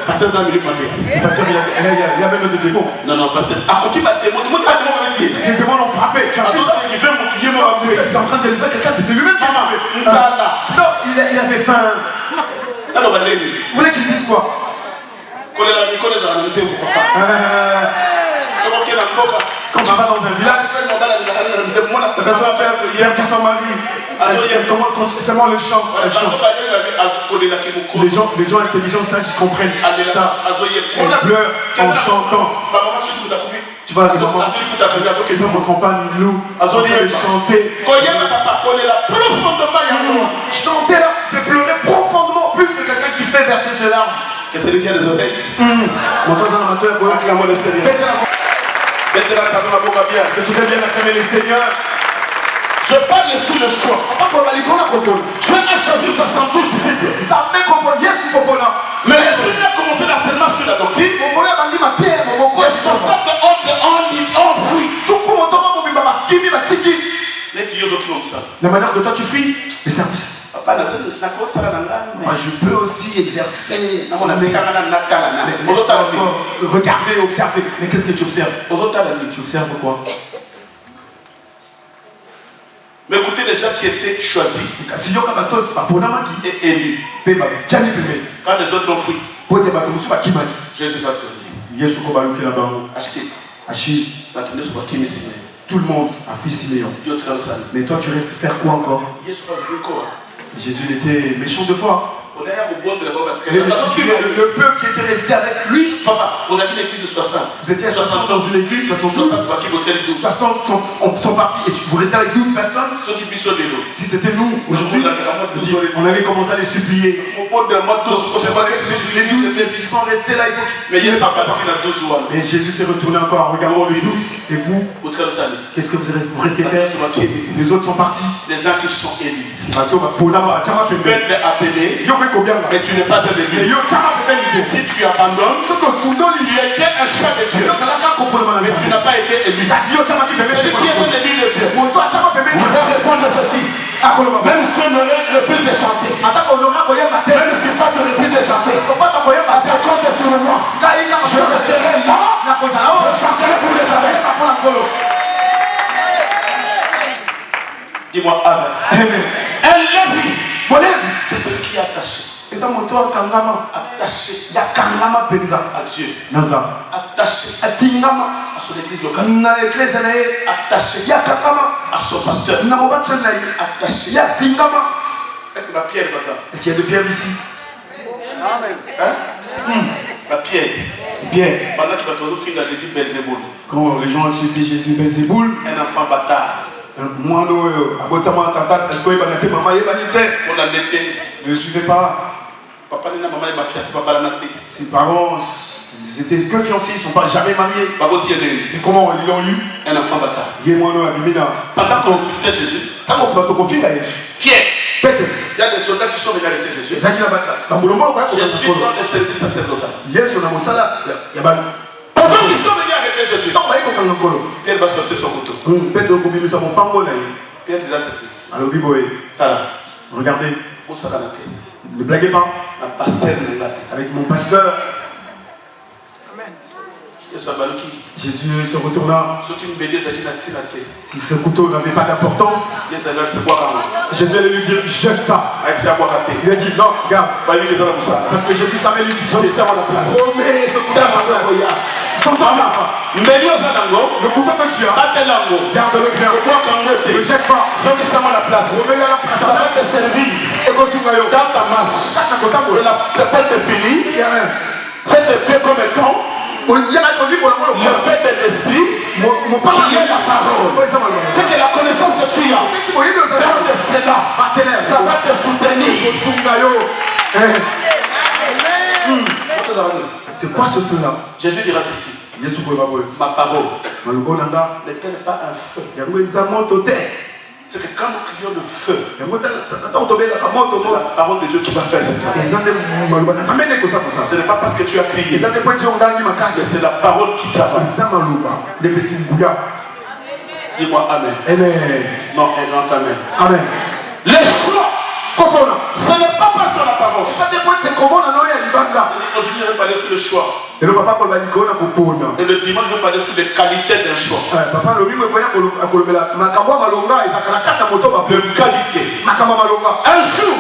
S5: Pasteur Zamili Mandé.
S2: Pasteur, il y avait même des démons.
S5: Non, pasteur.
S2: Les démons l'ont frappé. Tu as vu ça? Il est en train de livrer quelqu'un, mais c'est lui-même qui m'a fait. Non, il avait faim. Vous voulez qu'il dise quoi? Quand tu vas dans un village, la personne vient son mari. Comment seulement le chant. Les gens intelligents, ça, ils comprennent ça. Elle pleure en chantant. Tu vas dire, maman, son pas nous, chanter. Chanter là, c'est pleurer profondément, plus que quelqu'un qui fait verser ses larmes.
S5: Que celui qui a des oreilles.
S2: Acclamons le Seigneur. Que tu veux bien acclamer le Seigneur.
S5: Je parle sous le choix. Dieu a choisi 72 disciples. Mais les Juifs ont commencé l'enseignement sur la doctrine. Et 60 autres ont fui.
S2: La manière que toi tu fuis, les services. Moi je peux aussi exercer. Regarder, observer. Mais qu'est-ce que tu observes? Tu observes quoi?
S5: Mais écoutez les gens qui étaient choisis et élus. Quand les autres ont fui, Jésus va te
S2: Achille. Tout le monde a fui Siméon. Mais toi tu restes faire quoi encore? Jésus était méchant de foi. Le peuple qui était resté avec lui.
S5: Vous êtes une église de 60.
S2: Vous étiez 60 dans une église, 60 sont partis et vous restez avec 12 personnes. Si c'était nous, aujourd'hui, on allait commencer à les supplier. Les 12 qui sont restés là, mais Jésus s'est retourné encore en regardant les 12. Et vous, qu'est-ce que vous restez faire? Les autres sont partis.
S5: Les gens qui sont élus.
S2: Tu
S5: peux être appelé, mais tu n'es pas un élu. Si tu abandonnes, tu étais un chat de Dieu, mais tu n'as pas été élu. Celui qui est un élu de Dieu, il va répondre ceci. Même si on refuse de chanter, même si Fat refuse de chanter,
S2: Dis-moi Amen.
S5: Amen.
S2: Un lèvre, c'est celui qui est attaché.
S5: Et ça moto kangama
S2: Attaché
S5: ya kangama penza
S2: à Dieu.
S5: naza
S2: Attaché
S5: atingama
S2: à son église locale.
S5: na église na ye
S2: Attaché
S5: ya kangama
S2: à son pasteur.
S5: na mobatwa na ye
S2: Attaché.
S5: ya tingama.
S2: Est-ce que ma pierre est pas ça?
S5: Est-ce qu'il y a de pierre ici?
S2: Amen. Hein? Ma pierre.
S5: Pierre.
S2: Pendant que tu vas finir à Jésus Belzéboul.
S5: Quand les gens ont suivi Jésus Belzéboul,
S2: Un enfant bâtard.
S5: moi, abotama tata, est-ce qu'il y a maman et banité?
S2: On l'a netté.
S5: Ne le suivez pas.
S2: Papa n'a maman et ma fiancée, papa l'a naté.
S5: Ses parents, ils étaient que fiancés, ils ne sont pas jamais mariés. Et comment ils l'ont eu?
S2: Un enfant bâtard.
S5: Pendant qu'on consultait Jésus, Pierre,
S2: il y a des soldats qui sont venus arrêter Jésus. Jésus dans le service sacerdotal. Pendant qu'ils sont venus arrêter Jésus, Pierre va sortir son couteau. Pierre dira ceci.
S5: Regardez, ne blaguez pas avec mon pasteur. Jésus se retourna. Si ce couteau n'avait pas d'importance, Jésus allait lui dire jette ça. Il a dit non, regarde. Parce que Jésus savait lui dire remets ce couteau à ma place. Le couteau que tu as, garde-le bien. Ne le jette pas. Remets-le à la place.
S2: Ça va te servir dans ta marche. De la porte est finie. C'est de paix comme étant le paix de l'esprit qui est la parole. C'est que la connaissance que tu as dans cela, ça va te soutenir.
S5: C'est quoi ce feu-là?
S2: Jésus dira ceci. Ma parole n'est-elle pas un feu? C'est que quand nous crions le feu, c'est la parole de Dieu qui va faire cette chose. Ce n'est pas parce que tu as crié, mais c'est la parole qui travaille. Dis-moi Amen.
S5: Amen.
S2: Non, un grand Amen.
S5: Amen.
S2: Les choix, ce n'est pas par ton la parole. Aujourd'hui, je vais parler sur le choix. Et le dimanche, je vais parler sur les qualités d'un choix. De qualité. Un jour,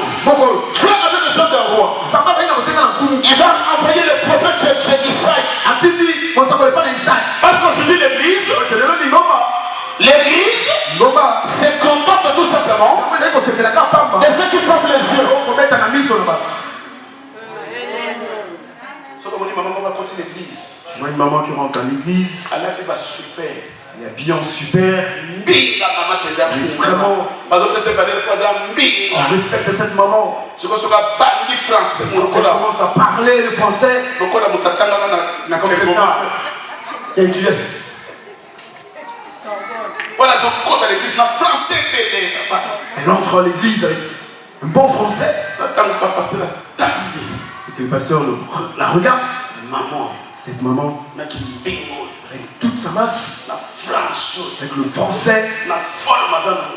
S2: tu as besoin d'un roi. Il va envoyer le prophète Israël. Parce qu'aujourd'hui, l'église se contente tout simplement de ceux qui font plaisir. Maman va continuer l'église.
S5: Moi, une maman qui rentre dans l'église.
S2: Allah va super.
S5: Elle est habillée en super. Vraiment. On respecte cette maman. On commence à parler le français. Elle entre à l'église avec un bon français. Et que le pasteur la regarde.
S2: Maman,
S5: cette maman, avec toute sa masse, avec le français,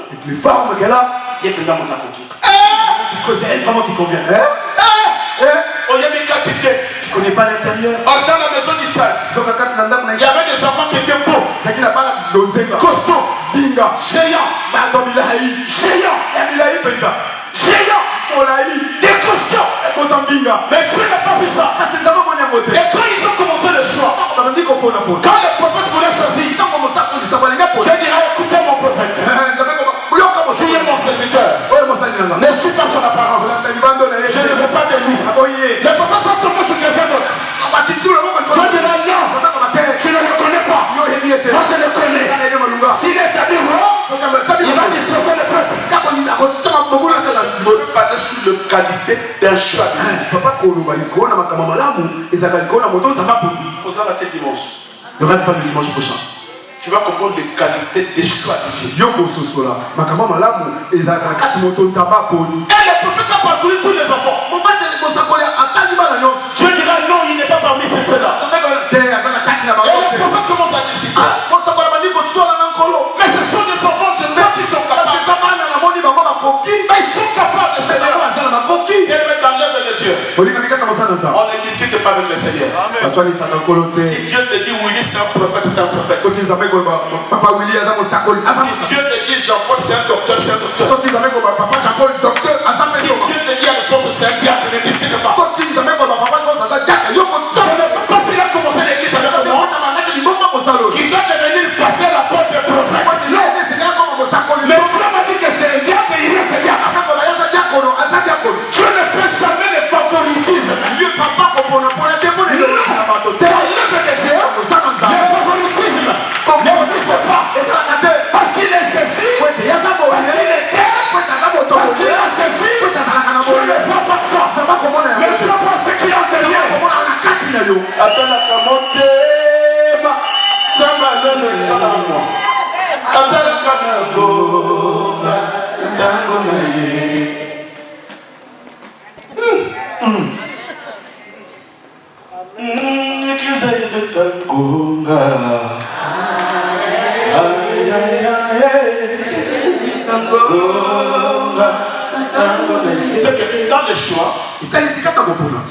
S5: avec les formes qu'elle a, c'est elle vraiment qui convient. Tu connais pas l'intérieur.
S2: Dans la maison d'Israël, il y avait des enfants qui étaient beaux, costauds,
S5: binga,
S2: géants, des costauds. Mais Dieu n'a pas vu ça. Et quand ils ont commencé le choix, quand le prophète voulait choisir, Dieu dira écoutez mon prophète. Tu es mon serviteur. Ne suis pas son apparence. Je ne veux pas de lui. Le prophète va tomber sur quelqu'un d'autre. Dieu dira non. Tu ne le connais pas. Moi je le connais. S'il est établi roi, il va disperser le peuple. Je veux parler sur la qualité d'un choix. Dimanche.
S5: Ne rate pas le dimanche prochain.
S2: Tu vas comprendre les qualités des choix de Dieu. Et le prophète a parcouru tous les enfants. Dieu dira non, il n'est pas parmi ceux-là. Et le prophète commence à discuter. Mais ce sont des enfants de Dieu qui sont capables. Mais ils sont capables de Seigneur. Et mettre dans l'œuvre de Dieu. On ne discute pas avec le Seigneur. Si Dieu te dit oui, c'est un prophète, c'est un prophète. Papa Willy Azamo Sakol.
S5: Si Dieu te dit Jean-Paul, c'est un docteur, c'est un docteur.
S2: Sorti jamais comme papa Jean-Paul, docteur.
S5: Si Dieu te dit Alphonse, c'est un diable, ne décide pas.
S2: Sorti jamais comme papa Jean-Paul, c'est un diable.
S5: Ce n'est pas parce qu'il a commencé l'église avec moi qu'il doit devenir pasteur, apôtre et prophète. Non. Mais Dieu m'a dit que c'est un diable et il reste diable. Dieu ne fait jamais le favoritisme. Dans l'œuvre de Dieu, le favoritisme n'existe pas. Parce qu'il est ceci, parce qu'il est tel, parce qu'il a ceci. Je ne vois pas ça. Mais je vois ce qu'il y a derrière. C'est que dans le choix, il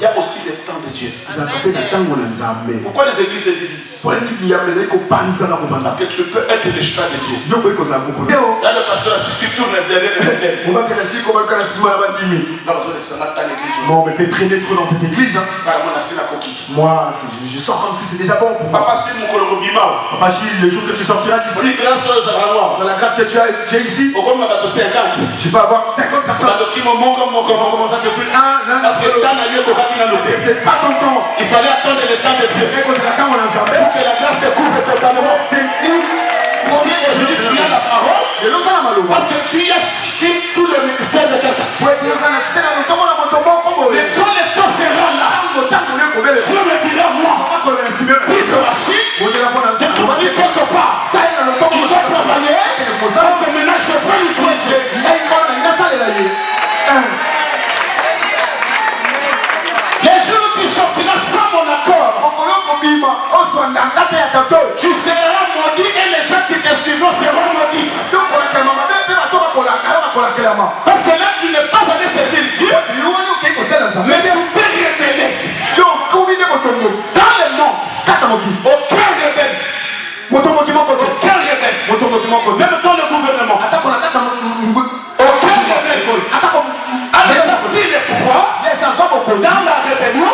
S5: y a aussi le temps de Dieu. Pourquoi les églises se divisent? Parce que tu peux être le choix de Dieu. Là, le pasteur, si tu tournes derrière les
S2: on me fait traîner trop dans cette église. Moi, je sors comme si c'était déjà bon.
S5: Papa, si
S2: le jour que tu sortiras d'ici, dans la grâce que tu as ici, tu vas avoir 50 personnes. Comment ça depuis
S5: parce que
S2: c'est pas ton temps.
S5: Il fallait attendre le temps de Dieu pour que la grâce te couvre totalement. Si aujourd'hui tu as la parole, parce que tu es sous le ministère de quelqu'un. Mais quand le temps sera là, Dieu me dira moi, Bible Rachid, depuis quelque part, il va travailler, parce que maintenant je vais l'utiliser. Les jours où tu sortiras sans mon accord, tu seras maudit et les gens qui te suivront seront maudits. Parce que là tu n'es pas allé servir Dieu, mais tu t'es rebellé. Dans le monde, aucun rebelle, même dans le gouvernement, aucun rebelle a déjà pris le pouvoir dans la rébellion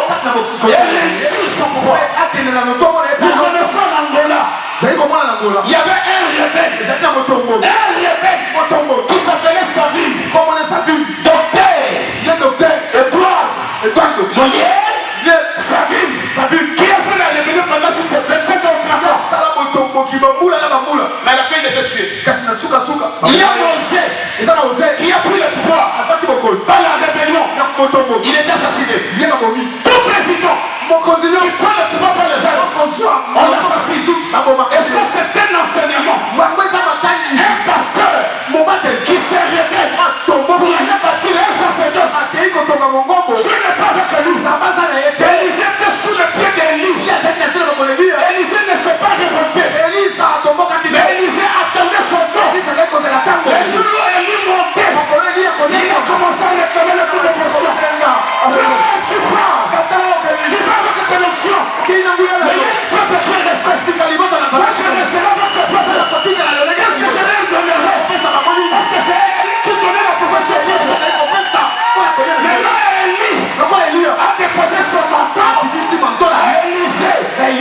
S5: et réussi son pouvoir. Nous connaissons l'Angola. Il y avait un rebelle qui s'appelait Savine. Docteur, Edouard, Molière, Savine, qui a fait la rébellion pendant 25 ans au Tracas. Mais à la fin il était tué. Il y a Mosé qui a pris le pouvoir dans la rébellion. Il était assassiné. Tout président qui prend le pouvoir par les armes, on l'assassine. Et ça c'est un enseignement. Un pasteur qui se rébelle pour aller bâtir un sacerdoce. Je n'ai pas reconnu. Élisée était sous le pied d'Élie. Élisée ne s'est pas révolté. Mais Élisée attendait son temps. Le jour où Élie montait, il a commencé à réclamer le coup de pression. Tu prends avec ta connexion. Mais il y a un peuple qui est resté. Moi je resterai dans ce peuple. Qu'est-ce que je leur donnerai? Parce que c'est Élie qui donnait la profession. Mais là Élie a déposé son manteau à Élisée. Et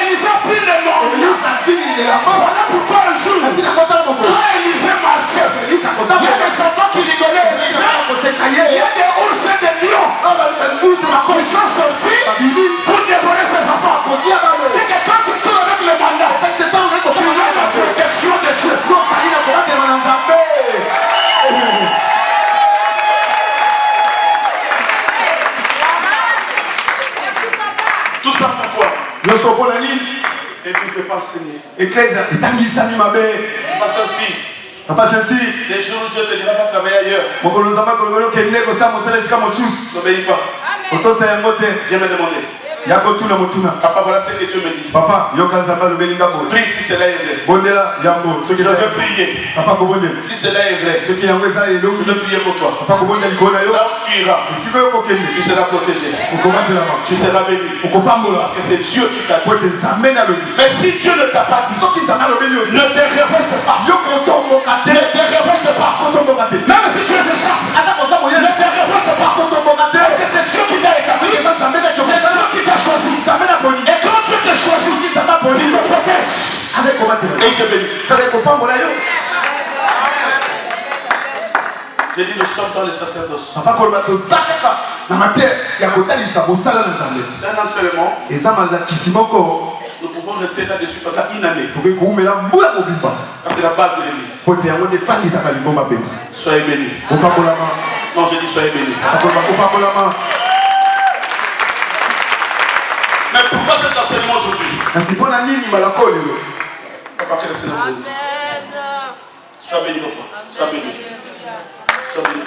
S5: Élisée a pris le manteau. Voilà pourquoi un jour, quand Élisée marchait, il y a des enfants qui rigolaient Élisée. Il y a des ours et des lions qui sont sortis pour dévorer ses enfants. C'est que quand tu tournes avec le mandat, tu as la protection de Dieu. Tout ça pourquoi? L'église n'est pas enseignée. Papa Sensi, des jours où Dieu te dira va travailler ailleurs. N'obéis pas. Viens me demander.
S2: Papa, voilà ce que Dieu me dit.
S5: Papa,
S2: Prie si cela est vrai.
S5: je
S2: veux prier. Si cela est vrai, je veux prier pour toi. Là où tu iras, tu seras protégé. Tu seras béni. Parce que c'est Dieu qui t'a dit. Mais si Dieu ne t'a pas dit, ne te révolte pas. Ne te révolte pas. Même si tu es échappé, ne te révolte pas. Parce que c'est Dieu qui t'a établi. C'est Dieu qui t'a choisi. Et quand Dieu t'a choisi, il te protège. Et il te bénit. J'ai dit, nous sommes dans le sacerdoce. C'est un enseignement. Nous pouvons rester là-dessus pendant une année. Parce que la base de l'église. Soyez bénis. Non, j'ai dit soyez bénis. Mais pourquoi cet enseignement aujourd'hui? Papa, que le Seigneur bénisse. Sois béni, papa. Sois béni. Sois béni.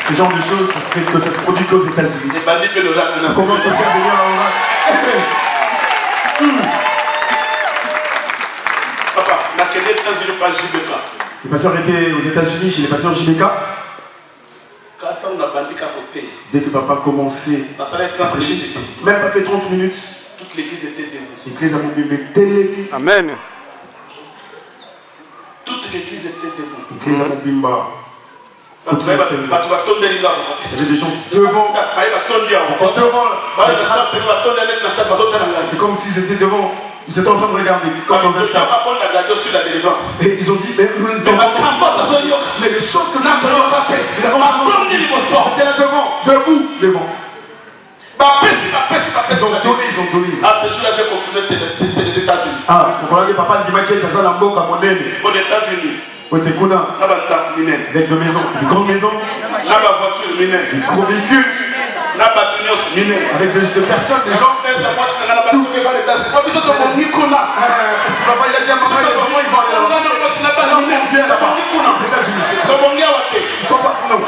S5: Ce genre de choses, ça se produit qu'aux États-Unis. Ça commence aussi à venir à
S2: Papa, la Kenya est aux États-Unis par JBK.
S5: Le pasteur était aux États-Unis chez les pasteurs JBK. Dès que papa commençait à prêcher, même pas fait 30 minutes,
S2: toute l'église était debout.
S5: L'église a mobilisé.
S2: Amen. Toute l'église était debout.
S5: L'église a mobilisé. Il y avait des gens devant. C'est comme s'ils étaient devant. Ils étaient en train de regarder. Comme dans un stade. Et ils ont dit, mais nous ne devons pas. Mais les choses que nous avons fait, c'était là devant, debout, devant. Ils ont donné.
S2: À ce jour-là, j'ai confirmé, c'est les États-Unis.
S5: Ah, on a dit papa, il m'a dit que ça n'a pas de
S2: aux États-Unis.
S5: Avec de maisons, de grandes maisons,
S2: de
S5: gros véhicules, avec des personnes, des gens. Est-ce que papa il a dit à maman, ils sont pas non.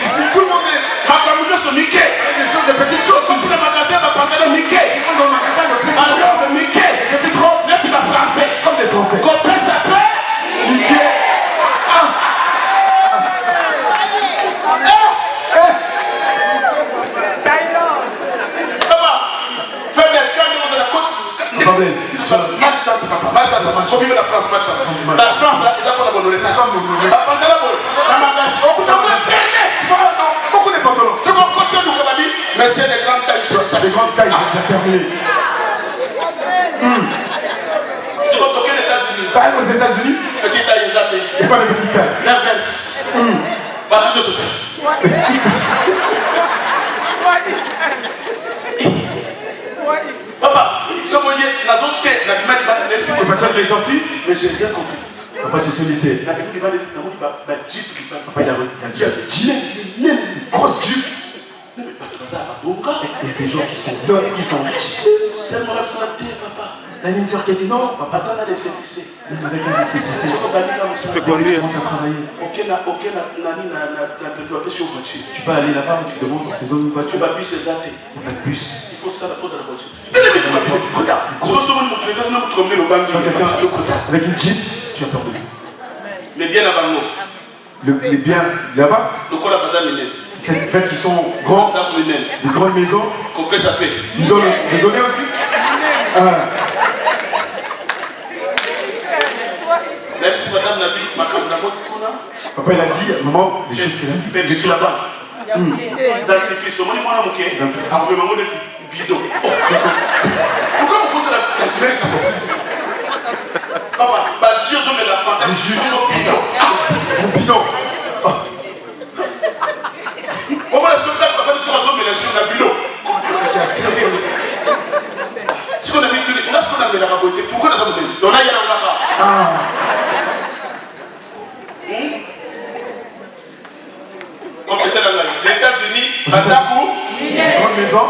S5: Ici tout le monde est avec des choses, des petites choses. Quand tu es dans le magasin, dans le magasin, petites robes, comme des Français. Mickey.
S2: Malchance, papa. Malchance. Faut vivre la France, malchance. La France, ils ont pas la bonne oreille.
S5: Beaucoup de pantalons.
S2: C'est mon côté du Kabali, mais c'est des grandes tailles.
S5: Des grandes tailles, j'ai terminé.
S2: C'est mon toqué aux États-Unis.
S5: Pas aux États-Unis.
S2: Petite taille, ils appellent.
S5: Et pas de petites tailles.
S2: L'inverse. Battu de ce truc. Papa, ce que vous voyez, la zone T, la Bible va te laisser.
S5: Le pasteur est sorti.
S2: Mais j'ai rien compris.
S5: Papa, c'est solitaire.
S2: La Bible va te dire,
S5: Papa, il y a une grosse jupe.
S2: il
S5: y a des gens qui sont notes, qui sont riches.
S2: C'est mon absenté, papa.
S5: Il y a une soeur qui a dit non, papa.
S2: Attends, on a des services.
S5: Avec un récépissé.
S2: Je
S5: commence à travailler.
S2: Tu
S5: peux aller là-bas, tu demandes, on te donne une voiture.
S2: Tu vas bus, c'est athée.
S5: On a le bus.
S2: Il faut ça, la faute de la voiture. Regarde,
S5: avec une jeep, tu as peur de lui.
S2: Mais bien avant nous.
S5: Les biens là-bas, qui sont grands, des grandes maisons, ils donnent aussi.
S2: Même si madame Nabi,
S5: papa il a dit, maman, des choses qu'il a dit.
S2: Depuis là-bas. Dentifrice, moi, bidon. Pourquoi vous posez la dentifrice? Papa, je me la prends.
S5: Mon bidon.
S2: Comment est-ce que place va faire sur la zone mélangée au bidon? Si on a mis tout les. On a ce qu'on a mis la raboté. Pourquoi nous avons mis? On a y a comme c'était dans les États-Unis, Batakou,
S5: grande maison,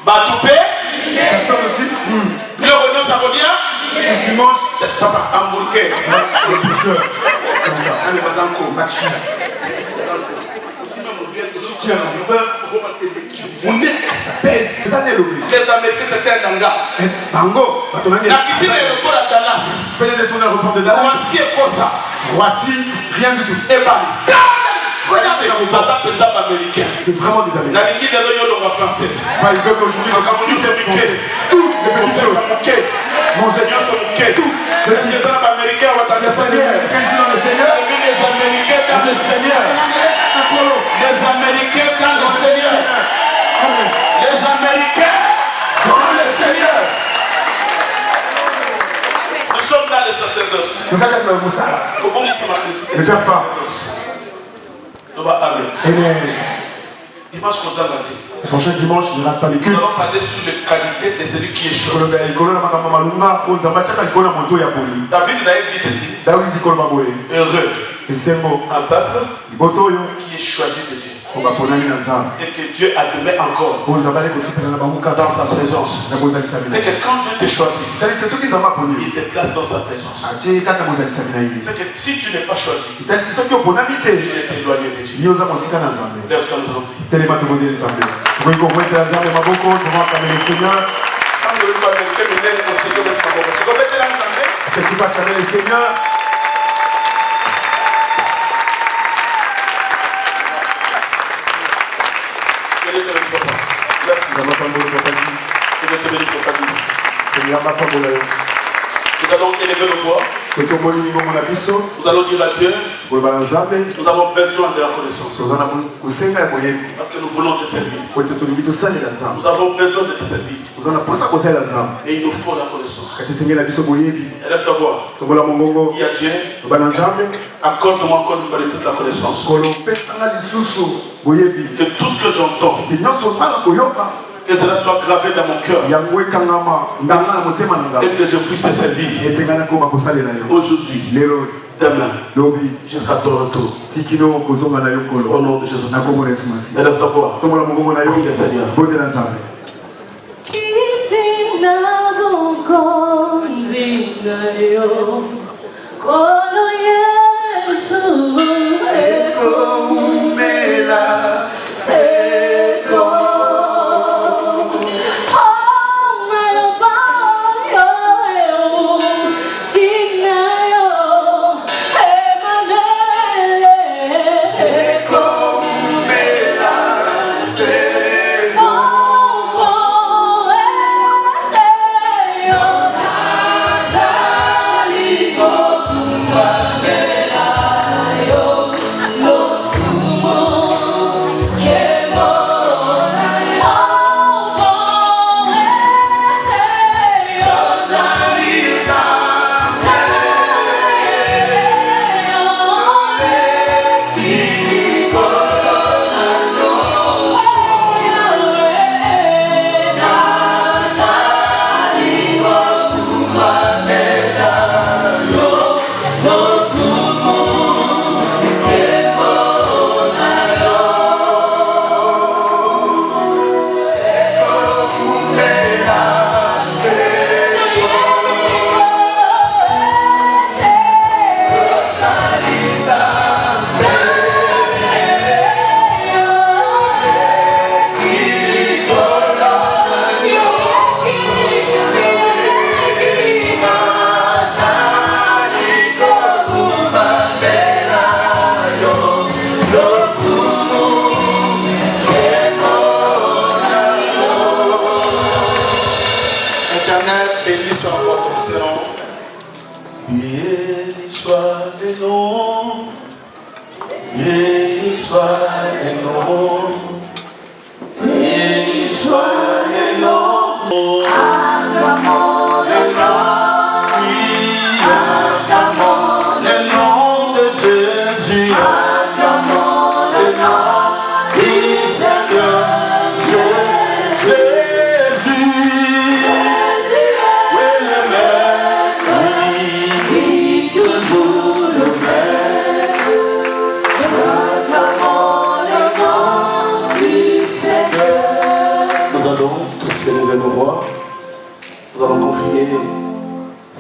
S2: Batoupé,
S5: personne aussi.
S2: le Renault Sarodia,
S5: Ce dimanche,
S2: papa, hamburger.
S5: Comme ça.
S2: Allez, vas-y, encore.
S5: Machine. Tiens, ça pèse. Ça n'est l'objet.
S2: Les Américains, c'était un langage.
S5: Bango.
S2: La quitté l'aéroport à Dallas.
S5: Prenez son aéroport de Dallas.
S2: Voici et quoi ça?
S5: Voici, rien du tout.
S2: Et Bali. Regardez, américain.
S5: C'est vraiment des Américains.
S2: La ligue de l'oyo dans français.
S5: Pas ils veulent aujourd'hui dans
S2: Cameroun, c'est
S5: français. Tout, les petites choses.
S2: Manger bien son bouquet. Tout. Est-ce que ça n'a américain ou dans le Seigneur?
S5: Le Seigneur.
S2: Les Américains dans le Seigneur. Les Américains dans le Seigneur. Les Américains dans le Seigneur. Nous sommes dans les sacerdoces.
S5: Nous sommes dans le Moussala.
S2: Comment ils sont appelés?
S5: Ne perds pas.
S2: Amen. Dimanche,
S5: le prochain dimanche, ne rate pas les cultes.
S2: Nous allons parler sur les qualités de celui qui est chose.
S5: David
S2: David dit ceci.
S5: Heureux.
S2: Un peuple qui est choisi de Dieu. Et que Dieu a donné encore dans sa présence. C'est que quand Dieu te choisit, il te place dans sa présence. C'est que si tu n'es pas choisi, tu es éloigné de Dieu. Lève-toi, nous allons prier. Quand vous ne pas
S5: est-ce que tu vas acclamer le Seigneur?
S2: Nous allons élever nos voix. Nous allons dire à Dieu. Nous avons besoin de la connaissance. Parce que nous voulons te servir. Nous avons besoin de te servir. Et il nous faut la connaissance. Élève ta voix. Dis à Dieu. Accorde-moi encore une fois de plus la connaissance. Que tout ce que j'entends, que cela soit gravé dans mon cœur. Et que je puisse te servir. Aujourd'hui, demain, jusqu'à ton retour. Au nom de Jésus. Élève ta voix. Prie le Seigneur.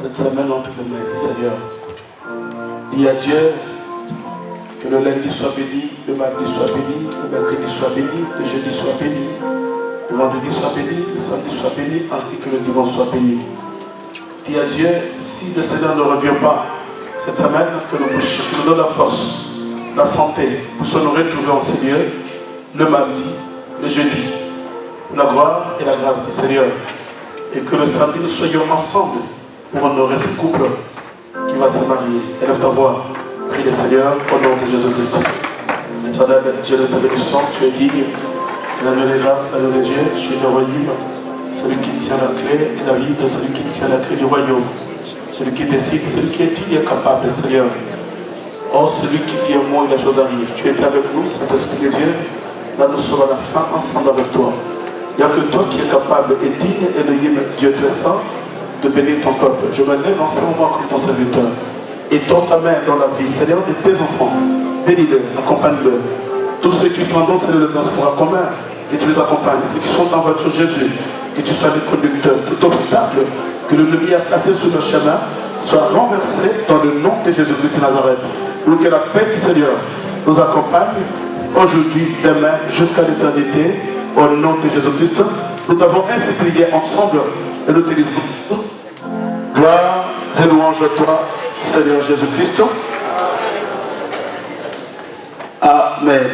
S1: Cette semaine, on te demande, Seigneur, dis à Dieu que le lundi soit béni, le mardi soit béni, le mercredi soit béni, le jeudi soit béni, le vendredi soit béni, le samedi soit béni, ainsi que le dimanche soit béni. Dis à Dieu, si le Seigneur ne revient pas cette semaine, que nous donne la force, la santé, pour se nous retrouver en Seigneur, le mardi, le jeudi, pour la gloire et la grâce du Seigneur. Et que le samedi, nous soyons ensemble pour honorer ce couple qui va se marier. Élève ta voix, prie le Seigneur au nom de Jésus-Christ. Éternel Dieu de ta bénédiction, tu es digne. L'agneau de grâce, l'agneau de Dieu, tu es le royaume, celui qui tient la clé, et David, celui qui tient la clé du royaume, celui qui décide, celui qui est digne et capable, Seigneur. Oh, celui qui dit un mot et la chose arrive. Tu étais avec nous, Saint-Esprit de Dieu. Là, nous serons à la fin ensemble avec toi. Il n'y a que toi qui es capable et digne, Elohim, Dieu très saint, de bénir ton peuple. Je me lève en ce moment comme ton serviteur. Et tends ta main dans la vie, Seigneur, de tes enfants. Bénis-les, accompagne-les. Tous ceux qui prendront, Seigneur, le transport en commun, que tu les accompagnes. Ceux qui sont en voiture, Jésus, que tu sois le conducteur. Tout obstacle que l'ennemi a placé sur le chemin soit renversé dans le nom de Jésus-Christ de Nazareth. Pour que la paix du Seigneur nous accompagne aujourd'hui, demain, jusqu'à l'éternité, au nom de Jésus-Christ. Nous avons ainsi prié ensemble et nous te disons gloire et louange à toi, Seigneur Jésus-Christ. Amen.